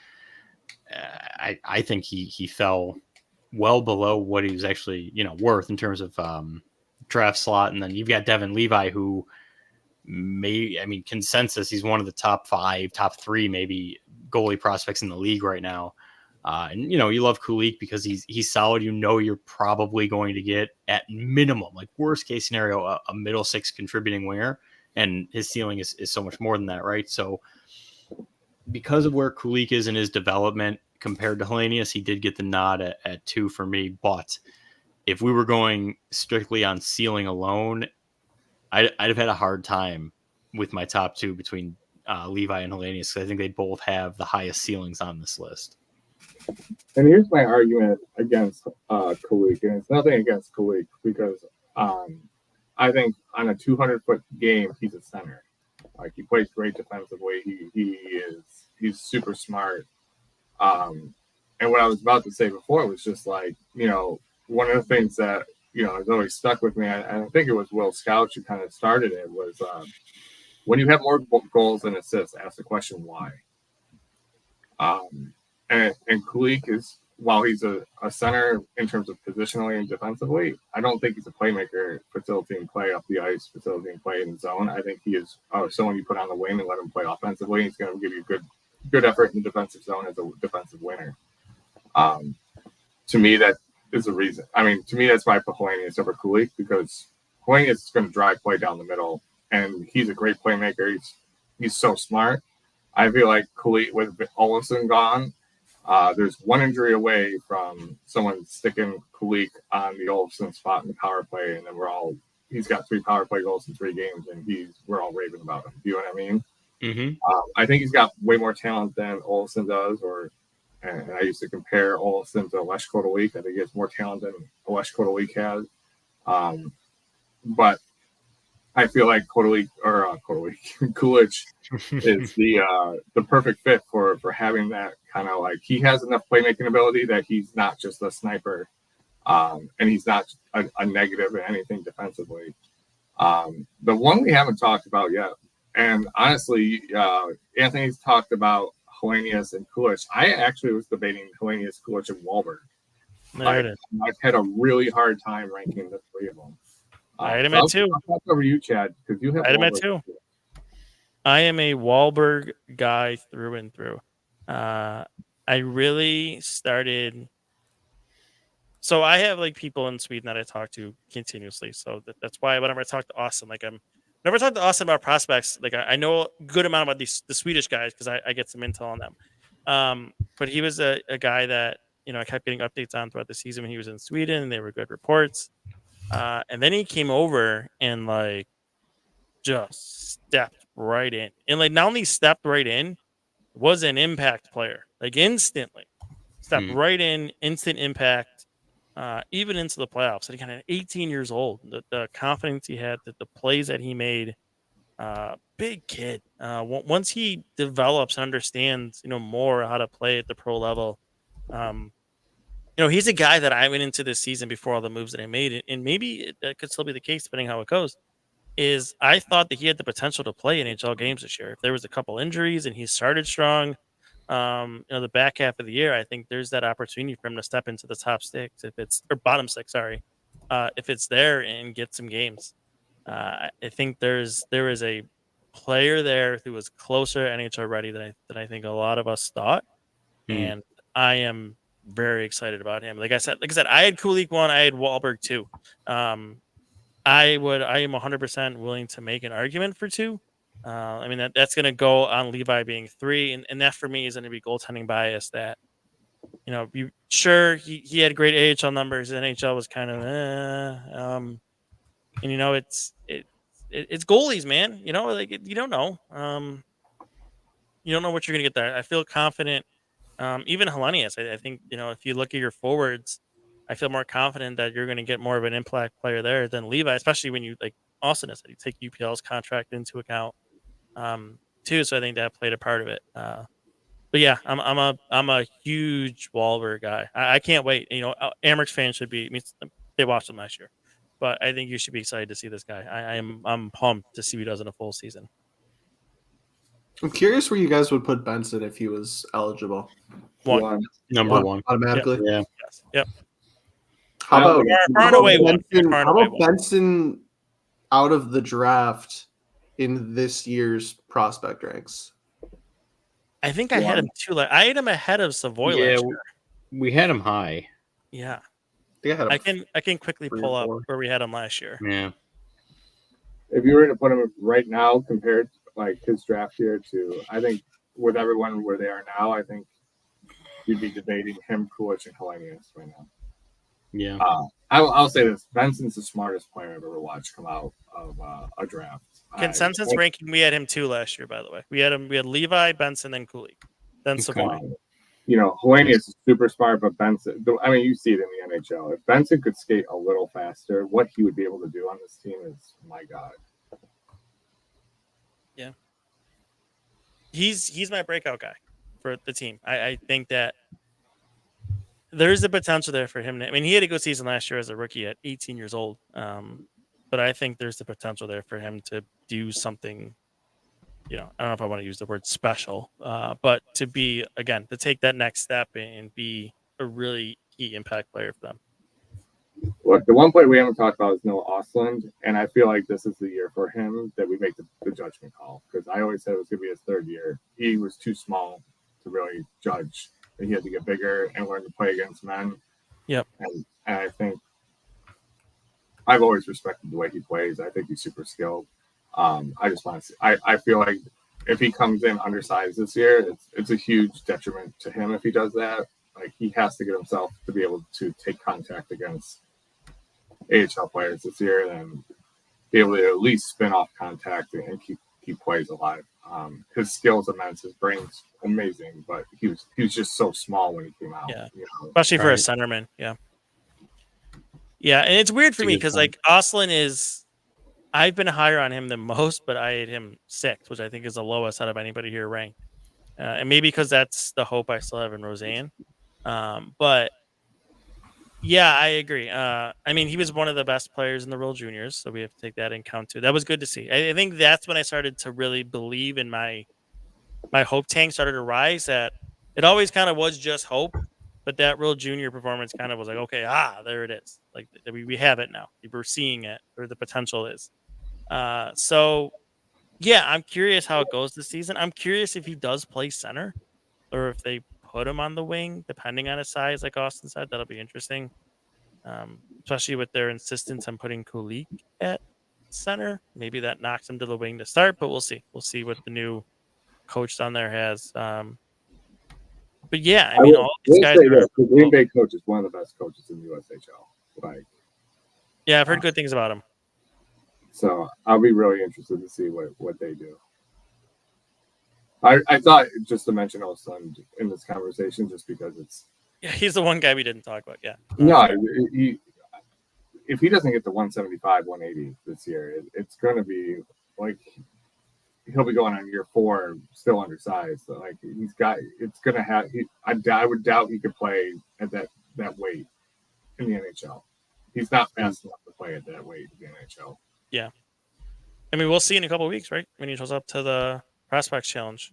I think he fell well below what he was actually, worth in terms of draft slot. And then you've got Devin Levi, who consensus, he's one of the top 5, top 3, maybe goalie prospects in the league right now. And you love Kulik because he's solid. You're probably going to get at minimum, like worst case scenario, a middle 6 contributing winger, and his ceiling is so much more than that, right? So because of where Kulik is in his development compared to Hellenius, he did get the nod at 2 for me. But if we were going strictly on ceiling alone, I'd have had a hard time with my top 2 between Levi and Hellenius, because I think they both have the highest ceilings on this list. And here's my argument against Kulik, and it's nothing against Kulik, because I think on a 200-foot game, he's a center. Like, he plays great defensively. He's super smart. And what I was about to say before was just like, one of the things that has always stuck with me. I think it was Will Scouch who kind of started it. Was when you have more goals than assists, ask the question why. And Kulik is, while he's a center in terms of positionally and defensively, I don't think he's a playmaker, facilitating play up the ice, facilitating play in the zone. I think he is someone you put on the wing and let him play offensively. He's going to give you good effort in the defensive zone as a defensive winner. To me, that is the reason. To me, that's why I put Hellenius over Kulik, because Hellenius is going to drive play down the middle, and he's a great playmaker. He's so smart. I feel like Kulik, with Olsen gone, there's one injury away from someone sticking Kulik on the Olsen spot in the power play, and then he's got 3 power play goals in 3 games, and we're all raving about him. Do you know what I mean? Mm-hmm. I think he's got way more talent than Olsen does, and I used to compare Olsen to Alesh Kotolik. I think he has more talent than Alesh Kotolik has. But I feel like Coolidge is the perfect fit for having that kind of like he has enough playmaking ability that he's not just a sniper, and he's not a negative in anything defensively. The one we haven't talked about yet, and honestly, Anthony's talked about Hellenius and Coolidge. I actually was debating Hellenius, Coolidge, and Wahlberg. There it is. I've had a really hard time ranking the three of them. I had him at 2. I'll talk over you, Chad, because you have. I had him at 2. I am a Wahlberg guy through and through. I really started. So I have like people in Sweden that I talk to continuously. So that's why whenever I talk to Austin, like whenever I talk to Austin about prospects, like I know a good amount about the Swedish guys because I get some intel on them. But he was a guy that I kept getting updates on throughout the season when he was in Sweden, and they were good reports. And then he came over and like just stepped right in, and like not only stepped right in, was an impact player, like instantly stepped right in, instant impact. Even into the playoffs. And again, at 18 years old, the confidence he had, the plays that he made, big kid. Once he develops and understands, more how to play at the pro level, he's a guy that I went into this season before all the moves that I made, and maybe it could still be the case depending how it goes. Is I thought that he had the potential to play NHL games this year. If there was a couple injuries and he started strong, the back half of the year, I think there's that opportunity for him to step into the top 6 or bottom 6, sorry, if it's there and get some games. I think there is a player there who was closer NHL ready than I think a lot of us thought, and I am very excited about him. Like I said, I had Kulik 1, I had Wahlberg 2. I am 100% willing to make an argument for 2. I mean, that's going to go on Levi being 3, and that for me is going to be goaltending bias. That he had great AHL numbers. NHL was kind of, and it's goalies, man. You don't know. You don't know what you're going to get there. I feel confident. Even Hellenius, I think if you look at your forwards, I feel more confident that you're going to get more of an impact player there than Levi, especially when you like Austin said, you take UPL's contract into account. Too, so I think that played a part of it. But yeah, I'm a huge Wahlberg guy. I can't wait. Amerks fans should be. I mean, they watched him last year, but I think you should be excited to see this guy. I'm pumped to see what he does in a full season. I'm curious where you guys would put Benson if he was eligible. Number one automatically. Yeah. Yes. Yep. How about Benson out of the draft in this year's prospect ranks? I think I had him too. I had him ahead of Savoy last year. We had him high. Yeah, I can quickly pull up where we had him last year. Yeah. If you were to put him right now, compared like his draft year to, I think with everyone where they are now, I think you'd be debating him, Coolidge, and Hellenius right now. Yeah. I'll say this: Benson's the smartest player I've ever watched come out of a draft. Consensus ranking, we had him 2 last year, by the way. We had Levi, Benson, then Kulik, then Savoy. Hellenius is super smart, but Benson, I mean, you see it in the NHL. If Benson could skate a little faster, what he would be able to do on this team is, my God. Yeah. He's my breakout guy for the team. I think that there's a potential there for him. I mean, he had a good season last year as a rookie at 18 years old. But I think there's the potential there for him to do something, I don't know if I want to use the word special, but to take that next step and be a really key impact player for them. Look, the one player we haven't talked about is Noah Ostlund, and I feel like this is the year for him that we make the judgment call, because I always said it was going to be his 3rd year. He was too small to really judge. He had to get bigger and learn to play against men. Yep. And I think I've always respected the way he plays. I think he's super skilled. I just want to see. I feel like if he comes in undersized this year, it's a huge detriment to him if he does that. Like, he has to get himself to be able to take contact against AHL players this year and be able to at least spin off contact and keep plays alive. His skills immense, his brain's amazing, but he was just so small when he came out. Yeah, especially for a centerman. Yeah. Yeah, and it's weird for me because like Ostlund is, I've been higher on him than most, but I had him 6th, which I think is the lowest out of anybody here ranked. And maybe because that's the hope I still have in Roseanne. But yeah, I agree. I mean, he was one of the best players in the World Juniors, so we have to take that in account too. That was good to see. I think that's when I started to really believe in my hope tank started to rise. That it always kind of was just hope, but that World Junior performance kind of was like, okay, there it is. Like we have it now. We're seeing it, or the potential is. So yeah, I'm curious how it goes this season. I'm curious if he does play center or if they put him on the wing, depending on his size, like Austin said. That'll be interesting. Especially with their insistence on putting Kulik at center. Maybe that knocks him to the wing to start, but we'll see. We'll see what the new coach down there has. But yeah, I mean, all these guys say are. this, the Green Bay coach is one of the best coaches in the USHL. Like, Yeah, I've heard good things about him. So I'll be really interested to see what they do. I thought just to mention Olsen in this conversation, just because it's. Yeah, he's the one guy we didn't talk about. Yeah. No, if he doesn't get to 175, 180 this year, it's going to be like he'll be going on year 4, still undersized. So like it's going to have. I would doubt he could play at that weight in the NHL. He's not fast enough to play at that weight in the NHL. Yeah. I mean, we'll see in a couple of weeks, right? When he shows up to the Prospects Challenge.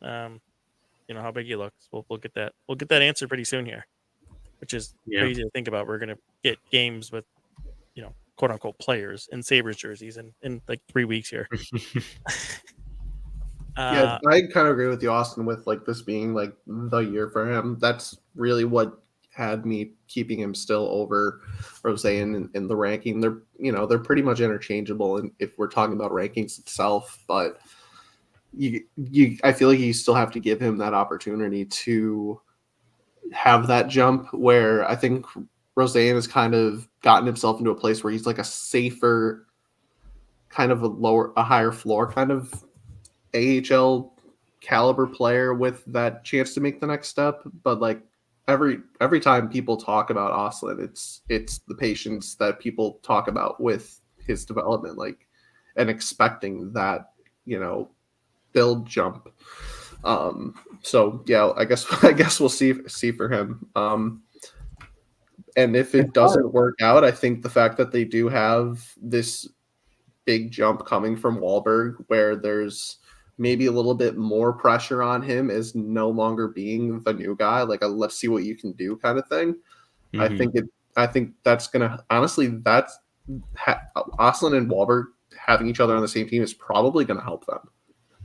How big he looks. We'll get that. We'll get that answer pretty soon here, which is crazy to think about. We're gonna get games with, quote unquote players in Sabres jerseys in like 3 weeks here. Yeah, I kind of agree with you, Austin, with like this being like the year for him. That's really what had me keeping him still over Roseanne in the ranking. They're pretty much interchangeable, and if we're talking about rankings itself, but I feel like you still have to give him that opportunity to have that jump where I think Roseanne has kind of gotten himself into a place where he's like a safer kind of a higher floor kind of AHL caliber player with that chance to make the next step. But like every time people talk about Oslin, it's the patience that people talk about with his development, like, and expecting that, build jump. So yeah, I guess we'll see for him. And if it doesn't work out, I think the fact that they do have this big jump coming from Wahlberg, where there's maybe a little bit more pressure on him as no longer being the new guy, like a let's see what you can do kind of thing. Mm-hmm. I think that's gonna honestly Oslin and Wahlberg having each other on the same team is probably gonna help them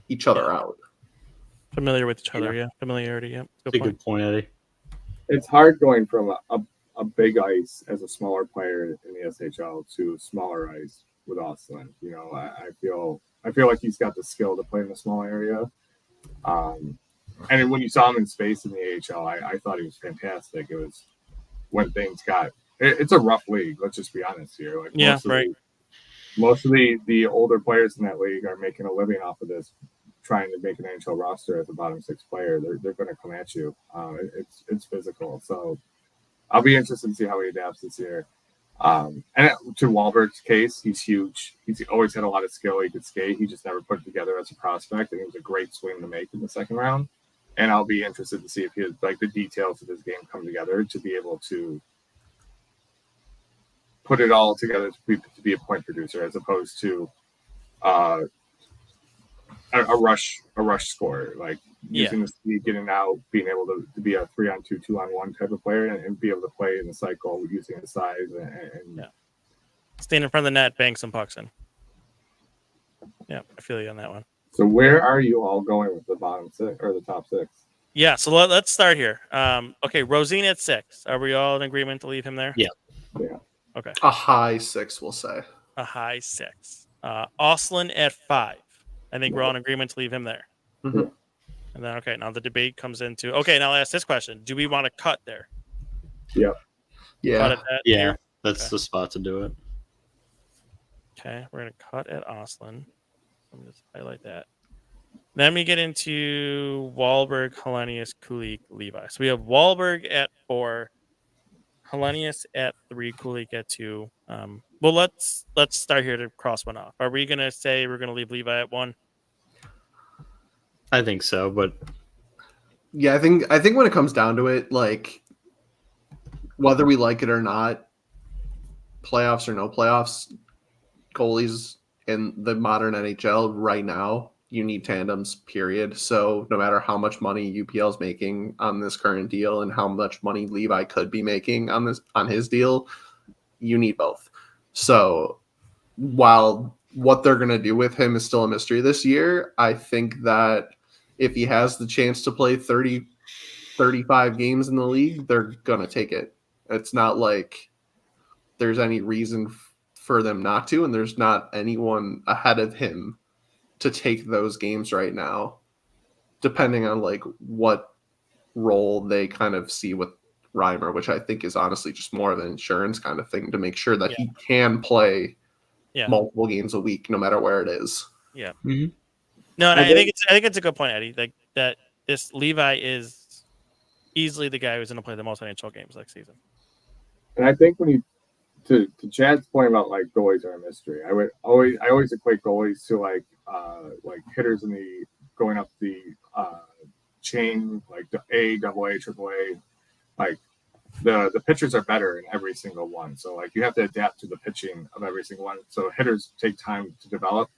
each other out. Familiar with each other, yeah. Familiarity, yeah. Good point, Eddie. It's hard going from a big ice as a smaller player in the SHL to smaller ice with Oslin. I feel like he's got the skill to play in the small area. And when you saw him in space in the AHL, I thought he was fantastic. It was when things got. It's a rough league. Let's just be honest here. Like most of the older players in that league are making a living off of this, trying to make an NHL roster as a bottom 6 player. They're going to come at you. It's physical. So I'll be interested to see how he adapts this year. And to Wahlberg's case, he's huge. He's always had a lot of skill. He could skate. He just never put it together as a prospect. And it was a great swing to make in the second round. And I'll be interested to see if the details of his game come together to be able to put it all together to be a point producer, as opposed to a rush scorer, like using the speed, getting out, being able to be a 3-on-2, 2-on-1 type of player, and be able to play in the cycle using his size and stand in front of the net, bang some pucks in. Yeah, I feel you on that one. So where are you all going with the bottom 6 or the top 6? Yeah, so let's start here. Okay, Rosine at 6. Are we all in agreement to leave him there? Yeah. Okay. A high 6, we'll say. A high 6. Oslin at 5. I think we're all in agreement to leave him there. Mm-hmm. And then, now the debate comes into, now I'll ask this question. Do we want to cut there? Yeah. Yeah. That's the spot to do it. Okay, we're going to cut at Oslin. Let me just highlight that. Then we get into Wahlberg, Hellenius, Kulik, Levi. So we have Wahlberg at 4, Hellenius at 3, Kulik at 2. Well, let's start here to cross one off. Are we gonna say we're gonna leave Levi at 1? I think so, but Yeah, I think when it comes down to it, like whether we like it or not, playoffs or no playoffs, goalies in the modern NHL right now, you need tandems, period. So no matter how much money UPL is making on this current deal and how much money Levi could be making on his deal, you need both. So while what they're going to do with him is still a mystery this year, I think that if he has the chance to play 30, 35 games in the league, they're going to take it. It's not like there's any reason for them not to, and there's not anyone ahead of him to take those games right now, depending on like what role they kind of see with Reimer, which I think is honestly just more of an insurance kind of thing to make sure that he can play multiple games a week, no matter where it is. Yeah. Mhm. No, and I think it's a good point, Eddie. Like that, this Levi is easily the guy who's going to play the most NHL games next season. And I think when you to Chad's point about like goalies are a mystery, I always equate goalies to like hitters in the going up the chain, like the A, double A, triple A. Like the pitchers are better in every single one. So like you have to adapt to the pitching of every single one. So hitters take time to develop.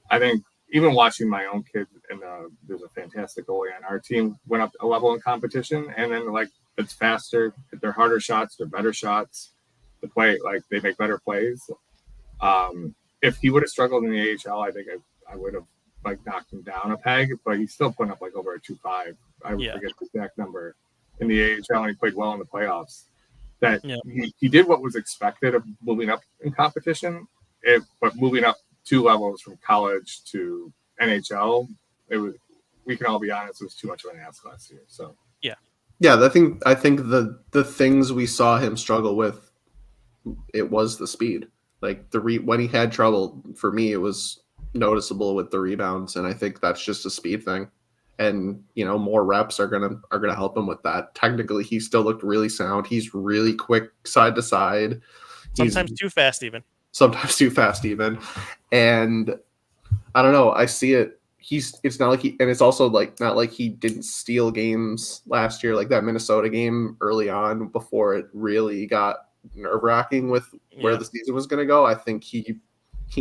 I think even watching my own kids, and there's a fantastic goalie on our team, went up a level in competition, and then like it's faster, they're harder shots, they're better shots. The play, like they make better plays. If he would have struggled in the AHL, I think I would have like knocked him down a peg, but he's still putting up like over a 2.5. I would forget the exact number in the AHL, and he played well in the playoffs. That he did what was expected of moving up in competition, but moving up 2 levels from college to NHL, we can all be honest, it was too much of an ask last year. So yeah, I think the things we saw him struggle with, it was the speed. Like when he had trouble, for me, it was noticeable with the rebounds, and I think that's just a speed thing. And more reps are gonna help him with that. Technically, he still looked really sound. He's really quick side to side. Sometimes too fast, even. Sometimes too fast, even. And I don't know. I see it. It's not like and it's also like not like he didn't steal games last year, like that Minnesota game early on before it really got nerve-wracking with where the season was going to go. I think he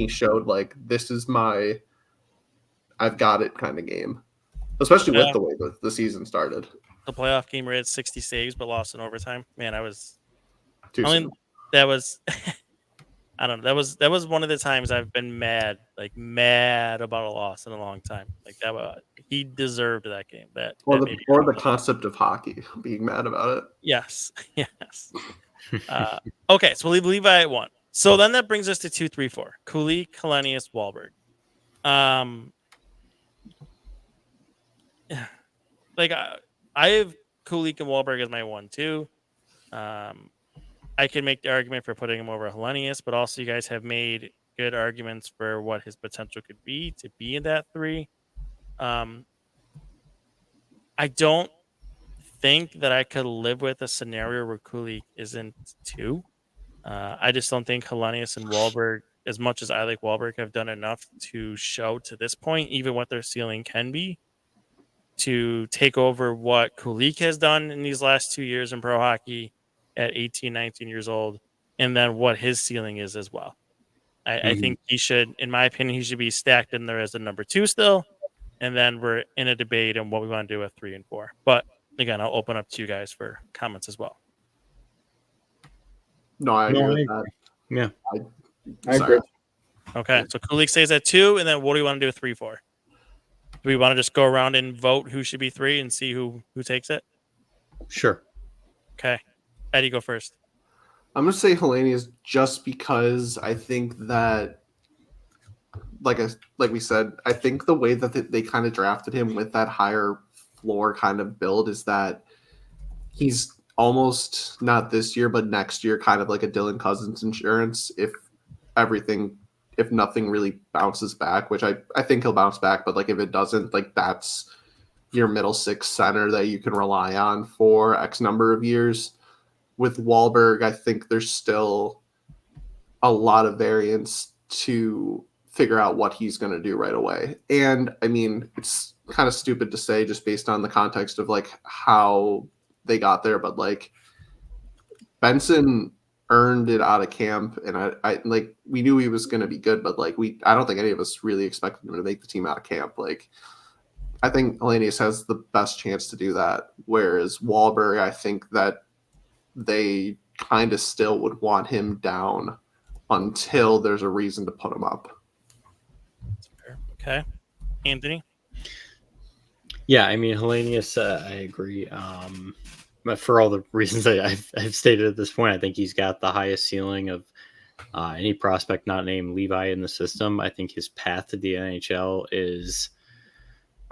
showed like this is my I've got it kind of game, especially with the way the season started. The playoff game where he had 60 saves but lost in overtime. Man, that was I don't know. That was one of the times I've been mad about a loss in a long time. Like that, he deserved that game. Or the concept of hockey, being mad about it. Yes, yes. Okay, so we'll leave Levi at 1. So then that brings us to 2, 3, 4. Kulich, Hellenius, Wahlberg. Like I have Kulich and Wahlberg as my 1, 2. I can make the argument for putting him over Hellenius, but also you guys have made good arguments for what his potential could be to be in that 3. I don't think that I could live with a scenario where Kulich isn't 2. I just don't think Hellenius and Wahlberg, as much as I like Wahlberg, have done enough to show to this point, even what their ceiling can be, to take over what Kulich has done in these last 2 years in pro hockey at 18, 19 years old, and then what his ceiling is as well. I think he should, in my opinion, he should be stacked in there as a number 2 still, and then we're in a debate on what we want to do with 3 and 4. But again, I'll open up to you guys for comments as well. No, I agree with that. Yeah. I agree. Okay, so Kulich stays at 2, and then what do we want to do with 3, 4? Do we want to just go around and vote who should be 3 and see who takes it? Sure. Okay. Eddie, go first. I'm going to say Hellenius just because I think that, like we said, I think the way that they kind of drafted him with that higher floor kind of build is that he's almost not this year, but next year, kind of like a Dylan Cousins insurance if nothing really bounces back, which I think he'll bounce back, but like if it doesn't, like that's your middle 6 center that you can rely on for X number of years. With Wahlberg, I think there's still a lot of variance to figure out what he's going to do right away. And I mean, it's kind of stupid to say just based on the context of like how they got there, but like Benson earned it out of camp, and I like we knew he was going to be good, but like I don't think any of us really expected him to make the team out of camp. Like I think Hellenius has the best chance to do that, whereas Wahlberg, I think that they kind of still would want him down until there's a reason to put him up. Okay, Anthony. Yeah, I mean, Hellenius, I agree. But for all the reasons I've stated at this point, I think he's got the highest ceiling of any prospect not named Levi in the system. I think his path to the NHL is,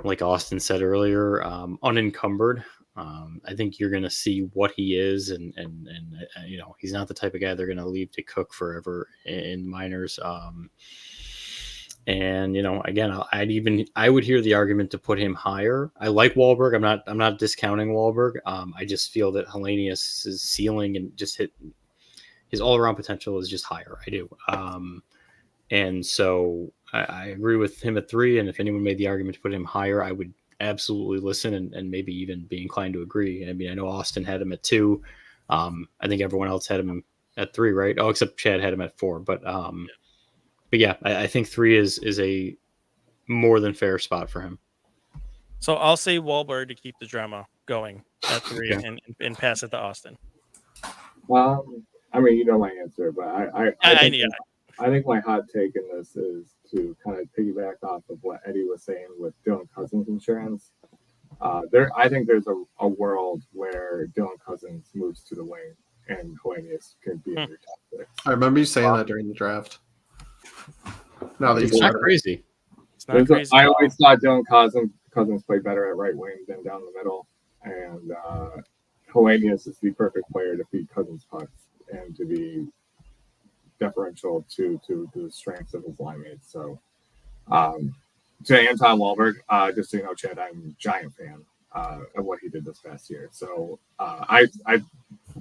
like Austin said earlier, unencumbered. I think you're going to see what he is, and you know, he's not the type of guy they're going to leave to cook forever in minors. And you know, again, I would hear the argument to put him higher. I like Wahlberg. I'm not discounting Wahlberg. I just feel that Hellenius' ceiling and just his all around potential is just higher. I do. And so I agree with him at 3. And if anyone made the argument to put him higher, I would absolutely listen and maybe even be inclined to agree. I mean, I know Austin had him at 2. I think everyone else had him at 3, right? Oh, except Chad had him at 4. But yeah, I think 3 is a more than fair spot for him. So I'll say Wahlberg to keep the drama going at 3 Okay. and pass it to Austin. I mean, you know my answer, but I think my hot take in this is to kind of piggyback off of what Eddie was saying with Dylan Cousins insurance. I think there's a world where Dylan Cousins moves to the wing and Hellenius can be in your top 6. I remember you saying that during the draft. Now that It's not crazy. It's not crazy. I always thought Dylan Cousins played better at right wing than down the middle, and Hellenius is the perfect player to feed Cousins pucks and to be deferential to the strengths of his line mates. So, to Anton Wahlberg, just so you know, Chad, I'm a giant fan of what he did this past year. So, I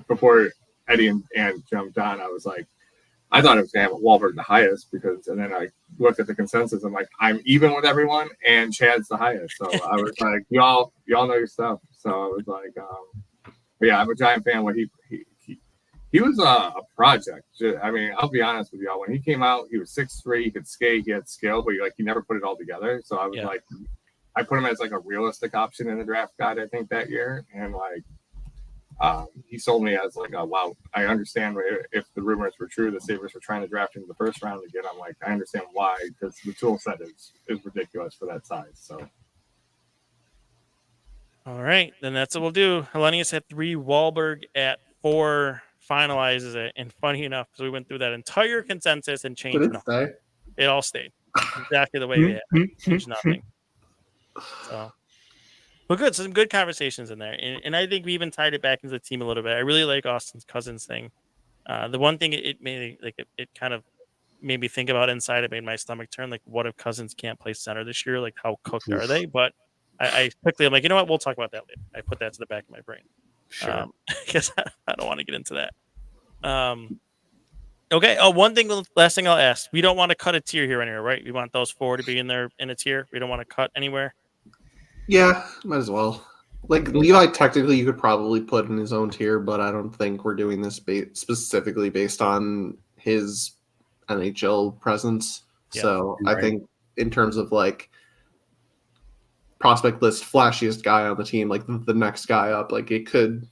before Eddie and jumped on, I was like, I thought it was going to have Wahlberg the highest and then I looked at the consensus. I'm like, I'm even with everyone, and Chad's the highest. So I was like, y'all know your stuff. So I was like, but yeah, I'm a giant fan. What he was a project. I mean, I'll be honest with y'all. When he came out, he was 6'3", he could skate, he had skill, but he never put it all together. So I was like, I put him as like a realistic option in the draft guide, I think, that year, and like. He sold me as like, wow, I understand if the rumors were true, the Sabres were trying to draft him in the first round again. I'm like, I understand why, because the tool set is ridiculous for that size. So, all right, then that's what we'll do. Hellenius at 3, Wahlberg at 4 finalizes it. And funny enough, because we went through that entire consensus and changed nothing. It all stayed exactly the way we had it. Changed nothing. So. Well, good. So some good conversations in there, and I think we even tied it back into the team a little bit. I really like Austin's Cousins thing. The one thing it made it kind of made me think about inside. It made my stomach turn. Like, what if Cousins can't play center this year? Like, how cooked are they? But I quickly, I'm like, you know what? We'll talk about that later. I put that to the back of my brain. Sure. Because I don't want to get into that. Okay. Oh, last thing I'll ask. We don't want to cut a tier here anywhere, right? We want those 4 to be in there in a tier. We don't want to cut anywhere. Yeah, might as well. Like Levi, technically, you could probably put in his own tier, but I don't think we're doing this specifically based on his NHL presence. Yeah, so right. I think in terms of like prospect list, flashiest guy on the team, like the next guy up, like it could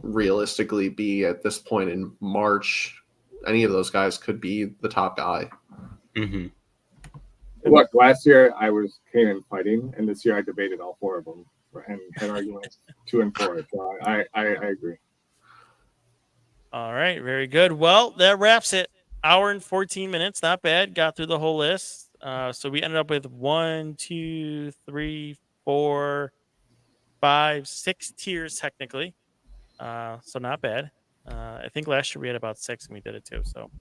realistically be at this point in March. Any of those guys could be the top guy. Mm-hmm. Look, last year I came in fighting, and this year I debated all 4 of them and had arguments 2 and 4. So I agree. All right, very good. Well, that wraps it. Hour and 14 minutes, not bad. Got through the whole list. So we ended up with 1, 2, 3, 4, 5, 6 tiers technically. So not bad. I think last year we had about 6 and we did it too. So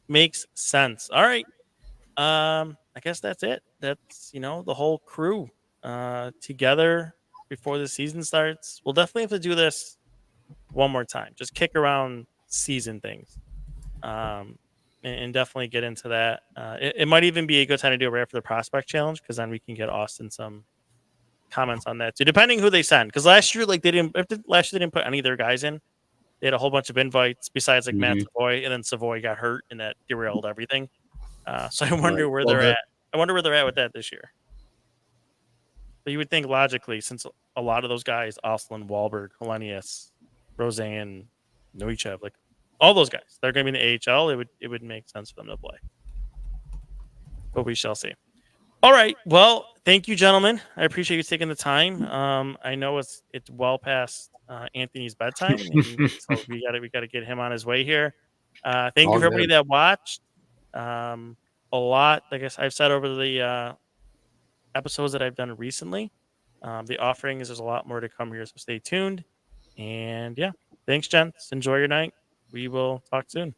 makes sense. All right. I guess that's it. That's, the whole crew together before the season starts. We'll definitely have to do this one more time. Just kick around season things. and definitely get into that. It might even be a good time to do it right after the prospect challenge, because then we can get Austin some comments on that too, depending who they send. Because last year, like they didn't put any of their guys in. They had a whole bunch of invites besides like Matt Savoy, and then Savoy got hurt, and that derailed everything. So I wonder where they're at. I wonder where they're at with that this year. But you would think logically, since a lot of those guys, Oslin, Wahlberg, Hellenius, Roseanne, Noichev, like all those guys, they're going to be in the AHL. It would make sense for them to play. But we shall see. All right. Well, thank you, gentlemen. I appreciate you taking the time. I know it's well past Anthony's bedtime, so we got to get him on his way here. Thank you for everybody that watched. A lot, like I've said over the episodes that I've done recently. The offerings, there's a lot more to come here, so stay tuned. And yeah, thanks, gents. Enjoy your night. We will talk soon.